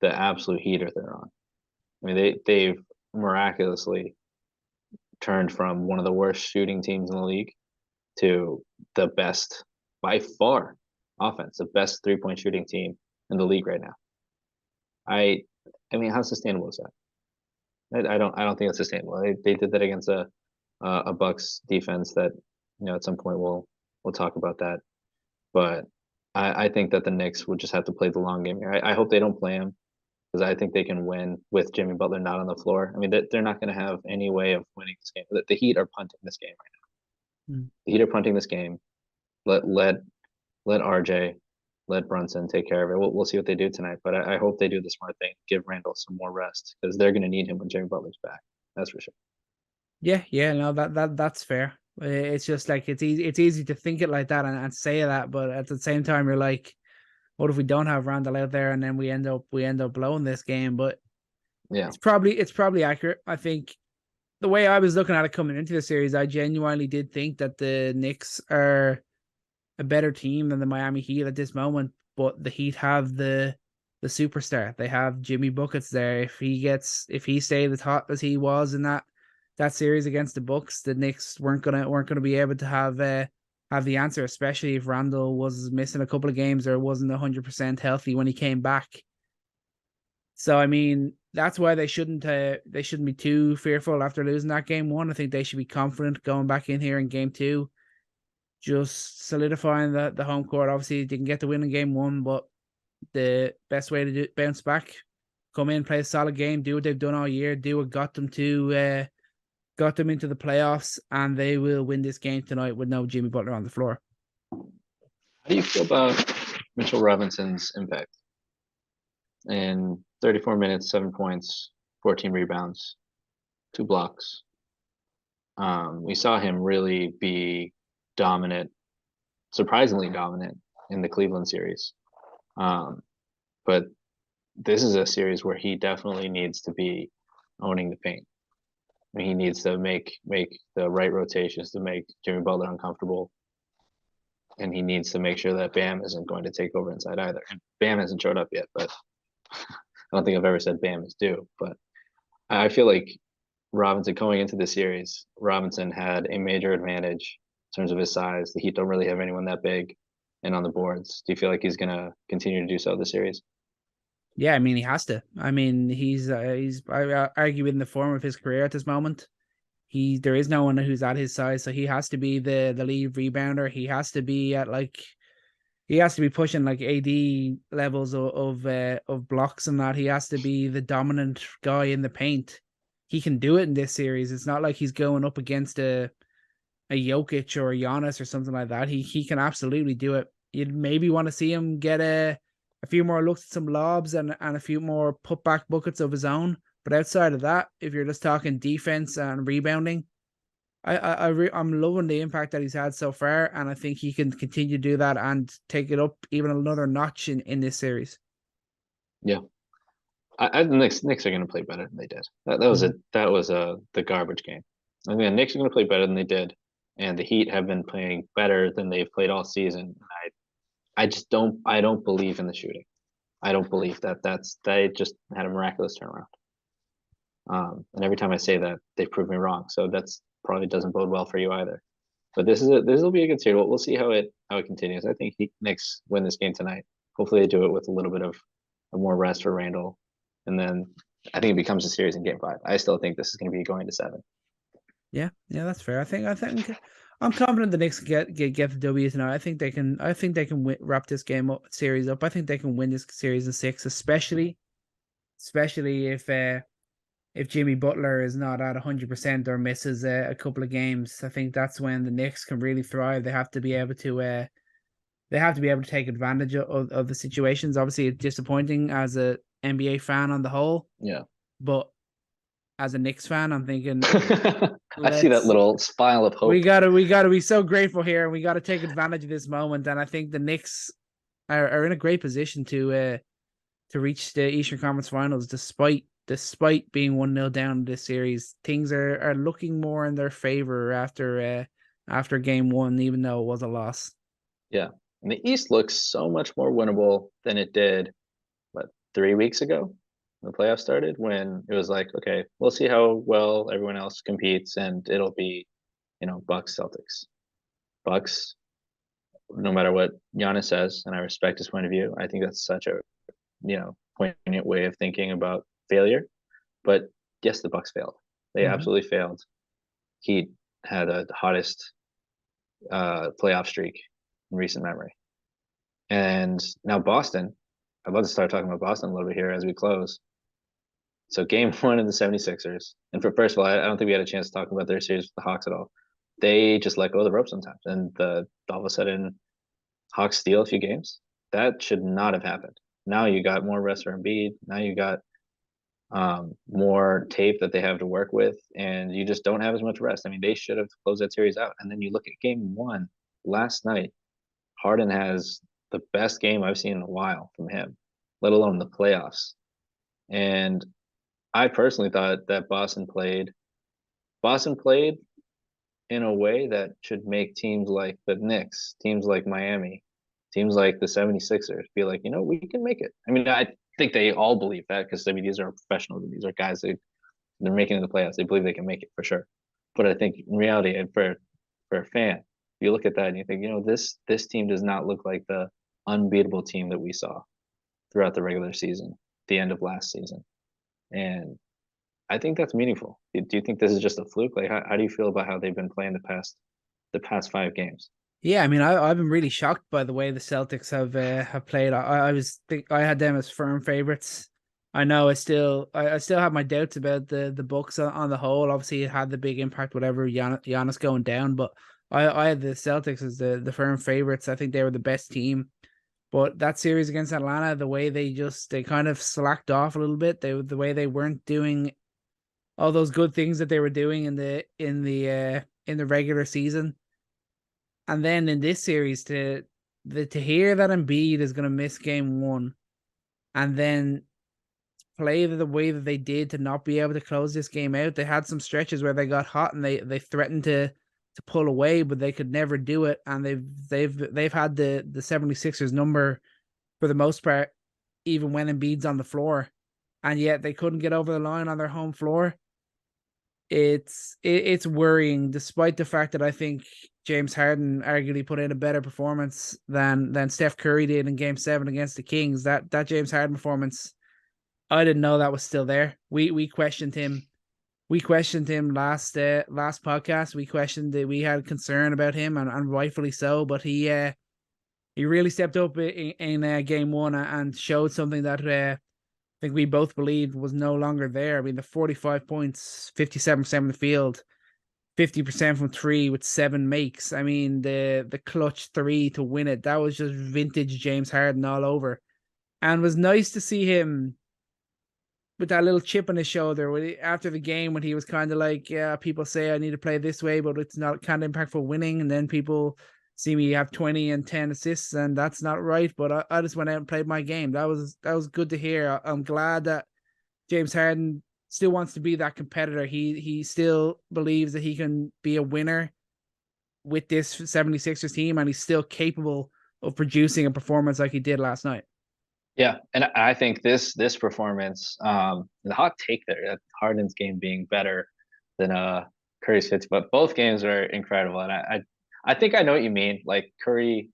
the absolute heater they're on. I mean, they've miraculously turned from one of the worst shooting teams in the league to the best by far offense, the best 3-point shooting team in the league right now. I mean, how sustainable is that? I don't think it's sustainable. They did that against a Bucks defense that at some point we'll talk about that. But I think that the Knicks would just have to play the long game here. I hope they don't play him, because I think they can win with Jimmy Butler not on the floor. I mean, they're not going to have any way of winning this game. The Heat are punting this game right now. The Heat are punting this game. Let RJ, let Brunson take care of it. We'll see what they do tonight, but I hope they do the smart thing, give Randall some more rest, because they're going to need him when Jimmy Butler's back. That's for sure. Yeah, no, that's fair. It's just like it's easy to think it like that and say that, but at the same time, you're like, what if we don't have Randall out there and then we end up blowing this game? But yeah, it's probably accurate. I think the way I was looking at it coming into the series, I genuinely did think that the Knicks are a better team than the Miami Heat at this moment, but the Heat have the superstar. They have Jimmy Buckets there. If he stayed as hot as he was in that series against the Bucks, the Knicks weren't gonna be able to have the answer, especially if Randall was missing a couple of games or wasn't 100% healthy when he came back. So I mean, that's why they shouldn't be too fearful after losing that game one. I think they should be confident going back in here in game two, just solidifying the home court. Obviously, they can get the win in game one, but the best way to bounce back, come in, play a solid game, do what they've done all year, do what got them into the playoffs, and they will win this game tonight with no Jimmy Butler on the floor. How do you feel about Mitchell Robinson's impact? In 34 minutes, 7 points, 14 rebounds, 2 blocks. We saw him really be dominant, surprisingly dominant in the Cleveland series. But this is a series where he definitely needs to be owning the paint. I mean, he needs to make the right rotations to make Jimmy Butler uncomfortable. And he needs to make sure that Bam isn't going to take over inside either. And Bam hasn't showed up yet, but I don't think I've ever said Bam is due. But I feel like Robinson, going into the series, Robinson had a major advantage in terms of his size. The Heat don't really have anyone that big and on the boards. Do you feel like he's going to continue to do so this series? Yeah, I mean, he has to. I mean, he's I argue in the form of his career at this moment. There is no one who's at his size, so he has to be the lead rebounder. He has to be pushing like AD levels of blocks and that. He has to be the dominant guy in the paint. He can do it in this series. It's not like he's going up against a Jokic or a Giannis or something like that. He can absolutely do it. You'd maybe want to see him get a few more looks at some lobs and a few more putback buckets of his own, But outside of that, if you're just talking defense and rebounding, I'm loving the impact that he's had so far, and I think he can continue to do that and take it up even another notch in this series. Yeah, the Knicks are going to play better than they did. That was the garbage game. I think the Knicks are going to play better than they did, and the Heat have been playing better than they've played all season. I just don't believe in the shooting. I don't believe that they just had a miraculous turnaround. And every time I say that, they prove me wrong. So that's probably doesn't bode well for you either. But this will be a good series. We'll see how it continues. I think Knicks win this game tonight. Hopefully they do it with a little bit of more rest for Randall, and then I think it becomes a series in Game 5. I still think this is going to be going to 7. Yeah, that's fair. I think I'm confident the Knicks get the W tonight. I think they can wrap this series up. I think they can win this series in 6, especially if Jimmy Butler is not at 100% or misses a couple of games. I think that's when the Knicks can really thrive. They have to be able to take advantage of the situations. Obviously, it's disappointing as a NBA fan on the whole. Yeah, but as a Knicks fan, I'm thinking I see that little smile of hope. We gotta be so grateful here, and we gotta take advantage of this moment. And I think the Knicks are in a great position to reach the Eastern Conference Finals, despite being 1-0 down in this series. Things are looking more in their favor after game 1, even though it was a loss. Yeah, and the East looks so much more winnable than it did, 3 weeks ago when the playoffs started, when it was like, okay, we'll see how well everyone else competes, and it'll be, Bucks, Celtics. Bucks, no matter what Giannis says, and I respect his point of view, I think that's such a, poignant way of thinking about failure. But yes, the Bucks failed. They absolutely failed. Heat had the hottest playoff streak in recent memory. And now Boston, I'd love to start talking about Boston a little bit here as we close. So game 1 of the 76ers. And first of all, I don't think we had a chance to talk about their series with the Hawks at all. They just let go of the rope sometimes. And all of a sudden, Hawks steal a few games. That should not have happened. Now you got more rest for Embiid. Now you got more tape that they have to work with. And you just don't have as much rest. I mean, they should have closed that series out. And then you look at game 1 last night. Harden has the best game I've seen in a while from him, let alone the playoffs. And I personally thought that Boston played in a way that should make teams like the Knicks, teams like Miami, teams like the 76ers be like, we can make it. I mean, I think they all believe that, because these are professionals. These are guys that they're making the playoffs. They believe they can make it for sure. But I think in reality, and for a fan, you look at that and you think, this team does not look like the unbeatable team that we saw throughout the regular season, the end of last season. And I think that's meaningful. Do you think this is just a fluke? Like, how do you feel about how they've been playing the past 5 games? Yeah, I mean, I've been really shocked by the way the Celtics have played. I had them as firm favorites. I know I still have my doubts about the Bucks on the whole. Obviously, it had the big impact, whatever, Giannis going down, but I had the Celtics as the firm favorites. I think they were the best team. But that series against Atlanta, the way they kind of slacked off a little bit, the way they weren't doing all those good things that they were doing in the regular season. And then in this series, to hear that Embiid is going to miss game 1 and then play the way that they did to not be able to close this game out. They had some stretches where they got hot and they threatened to pull away, but they could never do it. And they've had the 76ers number for the most part, even when Embiid's on the floor, and yet they couldn't get over the line on their home floor. It's worrying, despite the fact that I think James Harden arguably put in a better performance than Steph Curry did in Game 7 against the Kings. That James Harden performance, I didn't know that was still there. We questioned him. We questioned him last podcast. We questioned that we had concern about him, and rightfully so. But he really stepped up in Game 1 and showed something that I think we both believed was no longer there. I mean, the 45 points, 57% from the field, 50% from 3 with 7 makes. I mean, the clutch 3 to win it. That was just vintage James Harden all over. And it was nice to see him with that little chip on his shoulder after the game, when he was kind of like, yeah, people say I need to play this way, but it's not kind of impactful winning. And then people see me have 20 and 10 assists, and that's not right. But I just went out and played my game. That was good to hear. I'm glad that James Harden still wants to be that competitor. He still believes that he can be a winner with this 76ers team, and he's still capable of producing a performance like he did last night. Yeah, and I think this performance, the hot take there, Harden's game being better than Curry's 50, but both games are incredible, and I think I know what you mean. Like Curry,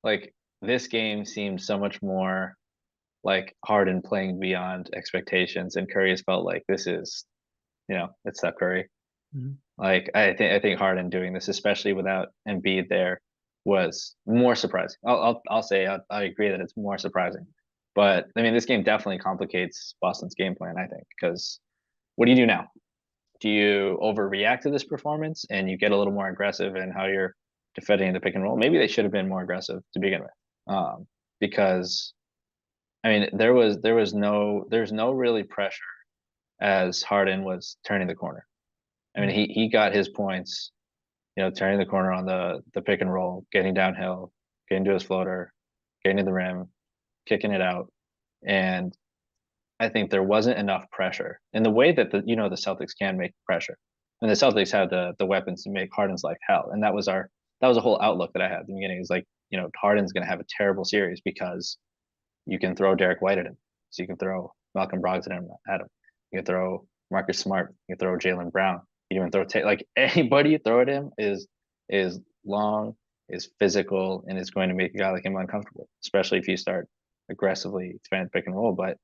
like this game seems so much more like Harden playing beyond expectations, and Curry has felt like this is, it's Steph Curry. Mm-hmm. Like I think Harden doing this, especially without Embiid there, was more surprising. I'll say I agree that it's more surprising, but I mean this game definitely complicates Boston's game plan. I think because what do you do now? Do you overreact to this performance and you get a little more aggressive in how you're defending the pick and roll? Maybe they should have been more aggressive to begin with, because I mean there's no really pressure as Harden was turning the corner. I mean, he got his points, turning the corner on the pick and roll, getting downhill, getting to his floater, getting to the rim, kicking it out. And I think there wasn't enough pressure in the way that the Celtics can make pressure. And the Celtics had the weapons to make Harden's life hell. And that was a whole outlook that I had at the beginning. It was like, Harden's gonna have a terrible series because you can throw Derek White at him. So you can throw Malcolm Brogdon at him. You can throw Marcus Smart, you can throw Jaylen Brown. You even throw like anybody you throw at him is long, is physical, and is going to make a guy like him uncomfortable, especially if you start aggressively defending pick and roll. But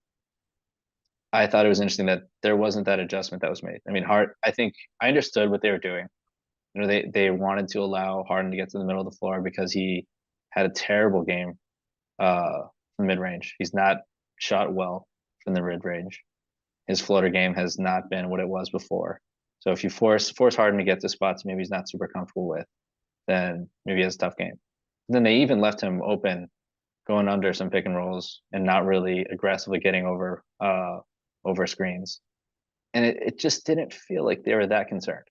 I thought it was interesting that there wasn't that adjustment that was made. I mean, I think I understood what they were doing. They wanted to allow Harden to get to the middle of the floor because he had a terrible game from mid range. He's not shot well from the mid range. His floater game has not been what it was before. So if you force Harden to get to spots maybe he's not super comfortable with, then maybe he has a tough game. And then they even left him open, going under some pick and rolls and not really aggressively getting over screens. And it just didn't feel like they were that concerned.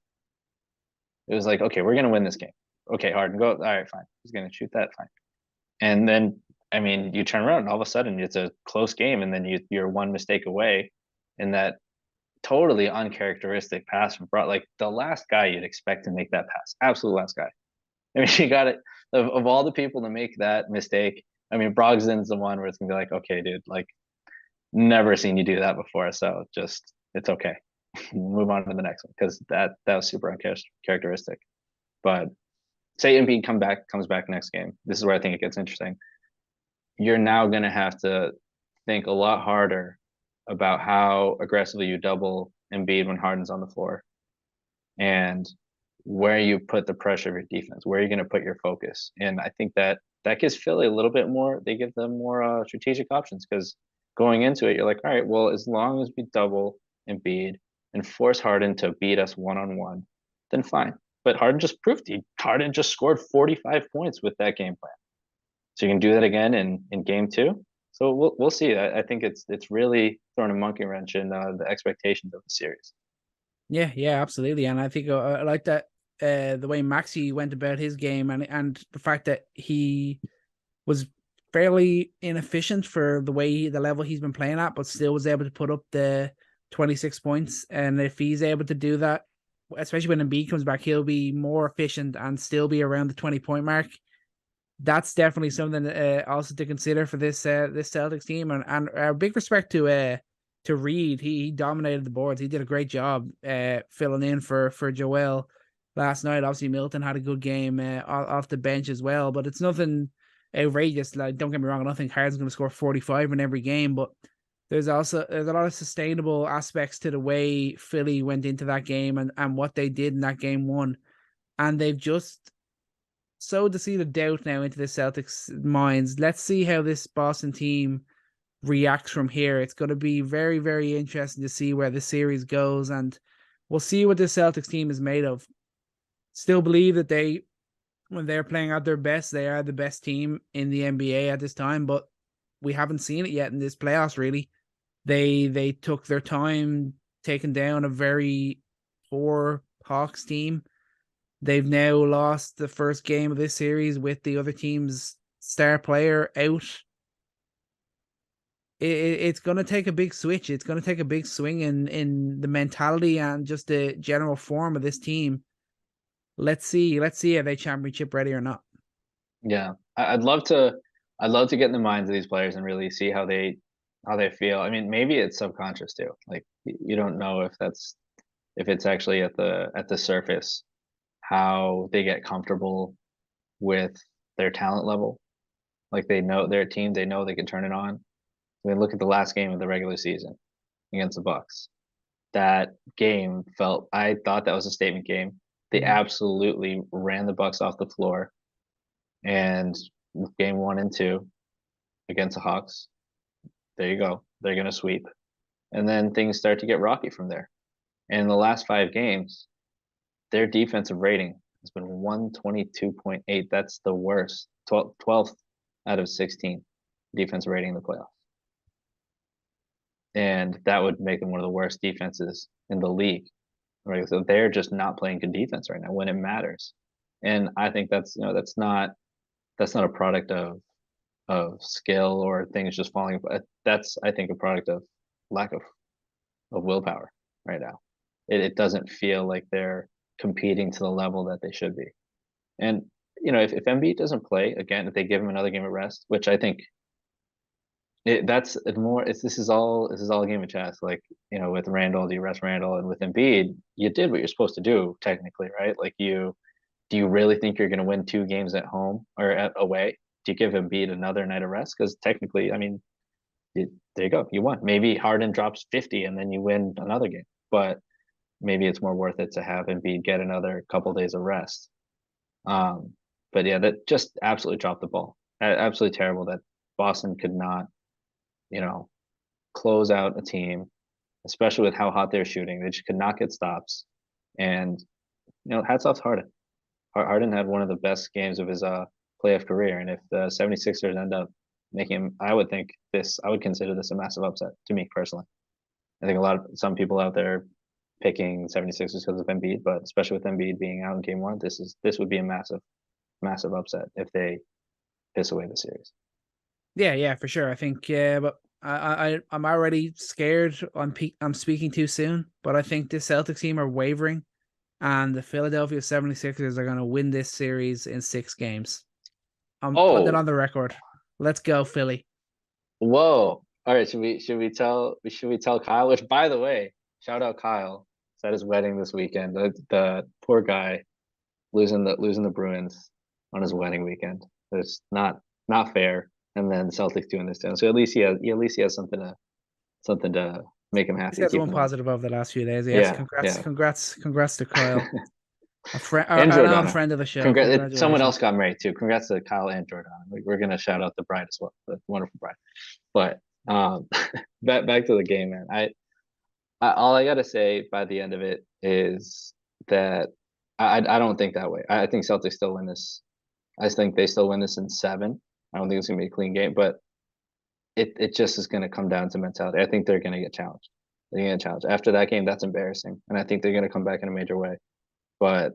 It was like, okay, we're gonna win this game. Okay, Harden, go. All right, fine. He's gonna shoot that, fine. And then I mean, you turn around and all of a sudden it's a close game, and then you're one mistake away, and that totally uncharacteristic pass from Brock, like the last guy you'd expect to make that pass, absolute last guy. I mean, you got it. Of all the people to make that mistake, I mean, Brogdon's the one where it's gonna be like, okay, dude, like never seen you do that before, so just it's okay. Move on to the next one because that was super uncharacteristic. But say Embiid comes back next game. This is where I think it gets interesting. You're now gonna have to think a lot harder about how aggressively you double Embiid when Harden's on the floor, and where you put the pressure of your defense, where you're going to put your focus. And I think that gives Philly a little bit more. They give them more strategic options because going into it, you're like, all right, well, as long as we double Embiid and force Harden to beat us one-on-one, then fine. But Harden just proved Harden just scored 45 points with that game plan. So you can do that again in game 2. So we'll see. I think it's really throwing a monkey wrench in the expectations of the series. Yeah, absolutely. And I think I like that the way Maxey went about his game and the fact that he was fairly inefficient for the level he's been playing at, but still was able to put up the 26 points. And if he's able to do that, especially when Embiid comes back, he'll be more efficient and still be around the 20-point mark. That's definitely something also to consider for this Celtics team, and a big respect to Reed. He dominated the boards. He did a great job filling in for Joel last night. Obviously, Milton had a good game off the bench as well, but it's nothing outrageous. Like, don't get me wrong, I don't think Harden's going to score 45 in every game, but there's a lot of sustainable aspects to the way Philly went into that game and what they did in that game 1, and they've just sowed the seed of doubt now into the Celtics' minds. Let's see how this Boston team reacts from here. It's going to be very, very interesting to see where the series goes, and we'll see what the Celtics team is made of. Still believe that when they're playing at their best, they are the best team in the NBA at this time, but we haven't seen it yet in this playoffs, really. They took their time taking down a very poor Hawks team. They've now lost the first game of this series with the other team's star player out. It's going to take a big switch. It's going to take a big swing in the mentality and just the general form of this team. Let's see are they championship ready or not. Yeah, I'd love to get in the minds of these players and really see how they feel. I mean, maybe it's subconscious too. Like you don't know if it's actually at the surface how they get comfortable with their talent level. Like they know their team, they know they can turn it on. I mean, look at the last game of the regular season against the Bucks. That game I thought that was a statement game. They absolutely ran the Bucks off the floor. And game 1 and 2 against the Hawks, there you go. They're going to sweep. And then things start to get rocky from there. And in the last 5 games, their defensive rating has been 122.8. That's the worst, 12th out of 16 defensive rating in the playoffs. And that would make them one of the worst defenses in the league. Right? So they're just not playing good defense right now when it matters. And I think that's not a product of skill or things just falling apart. That's, I think, a product of lack of willpower right now. It doesn't feel like they're competing to the level that they should be. And if Embiid doesn't play again, if they give him another game of rest, which I think this is all a game of chess. Like, with Randall, do you rest Randall? And with Embiid, you did what you're supposed to do technically, right? Like do you really think you're going to win 2 games at home or away? Do you give Embiid another night of rest? Because technically, I mean, there you go. You won. Maybe Harden drops 50 and then you win another game. But maybe it's more worth it to have Embiid get another couple days of rest. But yeah, that just absolutely dropped the ball. Absolutely terrible that Boston could not, close out a team, especially with how hot they're shooting. They just could not get stops. And, hats off to Harden. Harden had one of the best games of his playoff career. And if the 76ers end up making him, I would consider this a massive upset to me personally. I think some people out there picking 76ers because of Embiid, but especially with Embiid being out in game 1, this would be a massive, massive upset if they piss away the series. Yeah, for sure. I think, but I'm already scared. I'm speaking too soon, but I think the Celtics team are wavering, and the Philadelphia 76ers are going to win this series in 6 games. I'm putting it on the record. Let's go, Philly. Whoa! All right, should we tell Kyle? Which, by the way, shout out Kyle. It's at his wedding this weekend. The poor guy losing the Bruins on his wedding weekend. It's not fair. And then Celtics doing this to him. So at least he has something to make him happy. He's got one positive over the last few days. Yes, congrats to Kyle. A friend of the show. Someone else got married too. Congrats to Kyle and Jordan. We're gonna shout out the bride as well, the wonderful bride. But back to the game, man. I all I gotta say by the end of it is that I don't think that way. I think Celtics still win this. I think they still win this in 7. I don't think it's gonna be a clean game, but it just is gonna come down to mentality. I think they're gonna get challenged. They're gonna get challenged after that game. That's embarrassing, and I think they're gonna come back in a major way. But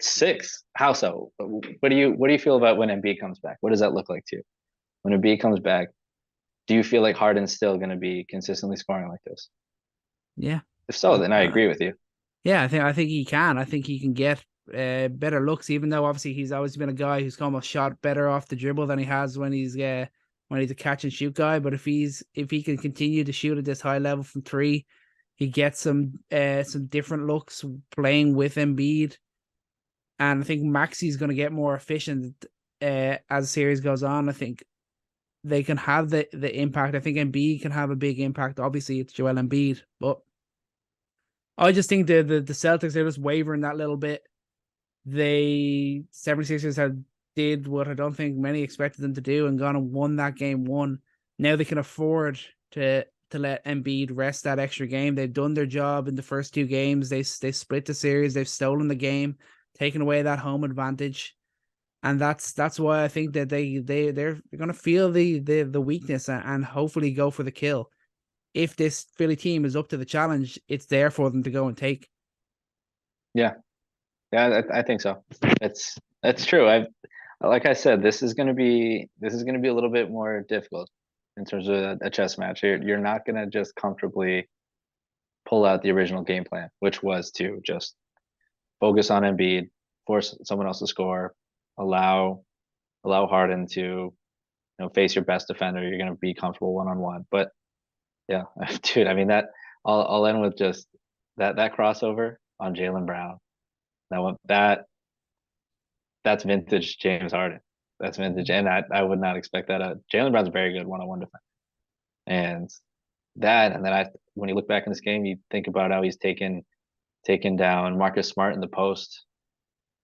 6, how so? What do you feel about when Embiid comes back? What does that look like to you? When Embiid comes back, do you feel like Harden's still going to be consistently scoring like this? Yeah. If so, then I agree with you. Yeah, I think he can. I think he can get better looks, even though obviously he's always been a guy who's almost shot better off the dribble than he has when he's a catch and shoot guy. But if he can continue to shoot at this high level from 3, he gets some different looks playing with Embiid. And I think Maxi's going to get more efficient as the series goes on. I think they can have the impact. I think Embiid can have a big impact. Obviously, it's Joel Embiid. But I just think the Celtics, they're just wavering that little bit. The 76ers did what I don't think many expected them to do and gone and won that game 1. Now they can afford to let Embiid rest that extra game. They've done their job in the first 2 games. They split the series. They've stolen the game, taken away that home advantage, and that's why I think that they're going to feel the weakness and hopefully go for the kill. if this Philly team is up to the challenge, it's there for them to go and take. Yeah, I think so. That's true. Like I said, this is gonna be a little bit more difficult in terms of a chess match. You're not gonna just comfortably pull out the original game plan, which was to just focus on Embiid, force someone else to score, allow Harden to face your best defender. You're gonna be comfortable one-on-one. But yeah, dude, I mean that I'll end with just that crossover on Jaylen Brown. That's vintage James Harden. That's vintage, and I would not expect that. Jaylen Brown's a very good one-on-one defender, and then when you look back in this game, you think about how he's taken down Marcus Smart in the post,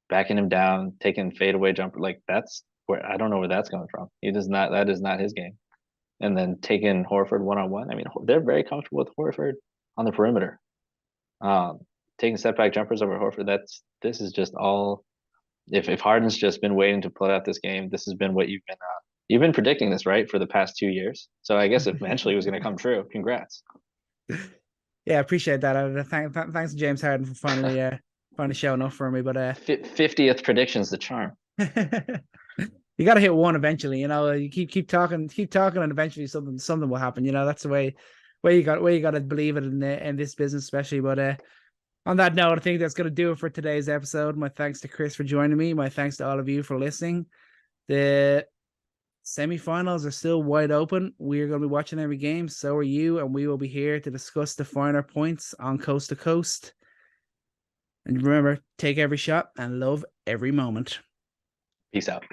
backing him down, taking fadeaway jumper. Like that's where I don't know where that's coming from. That is not his game. And then taking Horford one-on-one. I mean, they're very comfortable with Horford on the perimeter. Taking step back jumpers over Horford. This is just all. If Harden's just been waiting to play out this game, this has been what you've been predicting this, right, for the past 2 years. So I guess eventually it was going to come true. Congrats. Yeah, I appreciate that. Thanks to James Harden for finally showing up for me. But 50th prediction's the charm. You got to hit one eventually. You keep talking, and eventually something will happen. That's the way you got to believe it in this business, especially. But on that note, I think that's going to do it for today's episode. My thanks to Chris for joining me. My thanks to all of you for listening. The semifinals are still wide open. We're going to be watching every game. So are you. And we will be here to discuss the finer points on Coast to Coast. And remember, take every shot and love every moment. Peace out.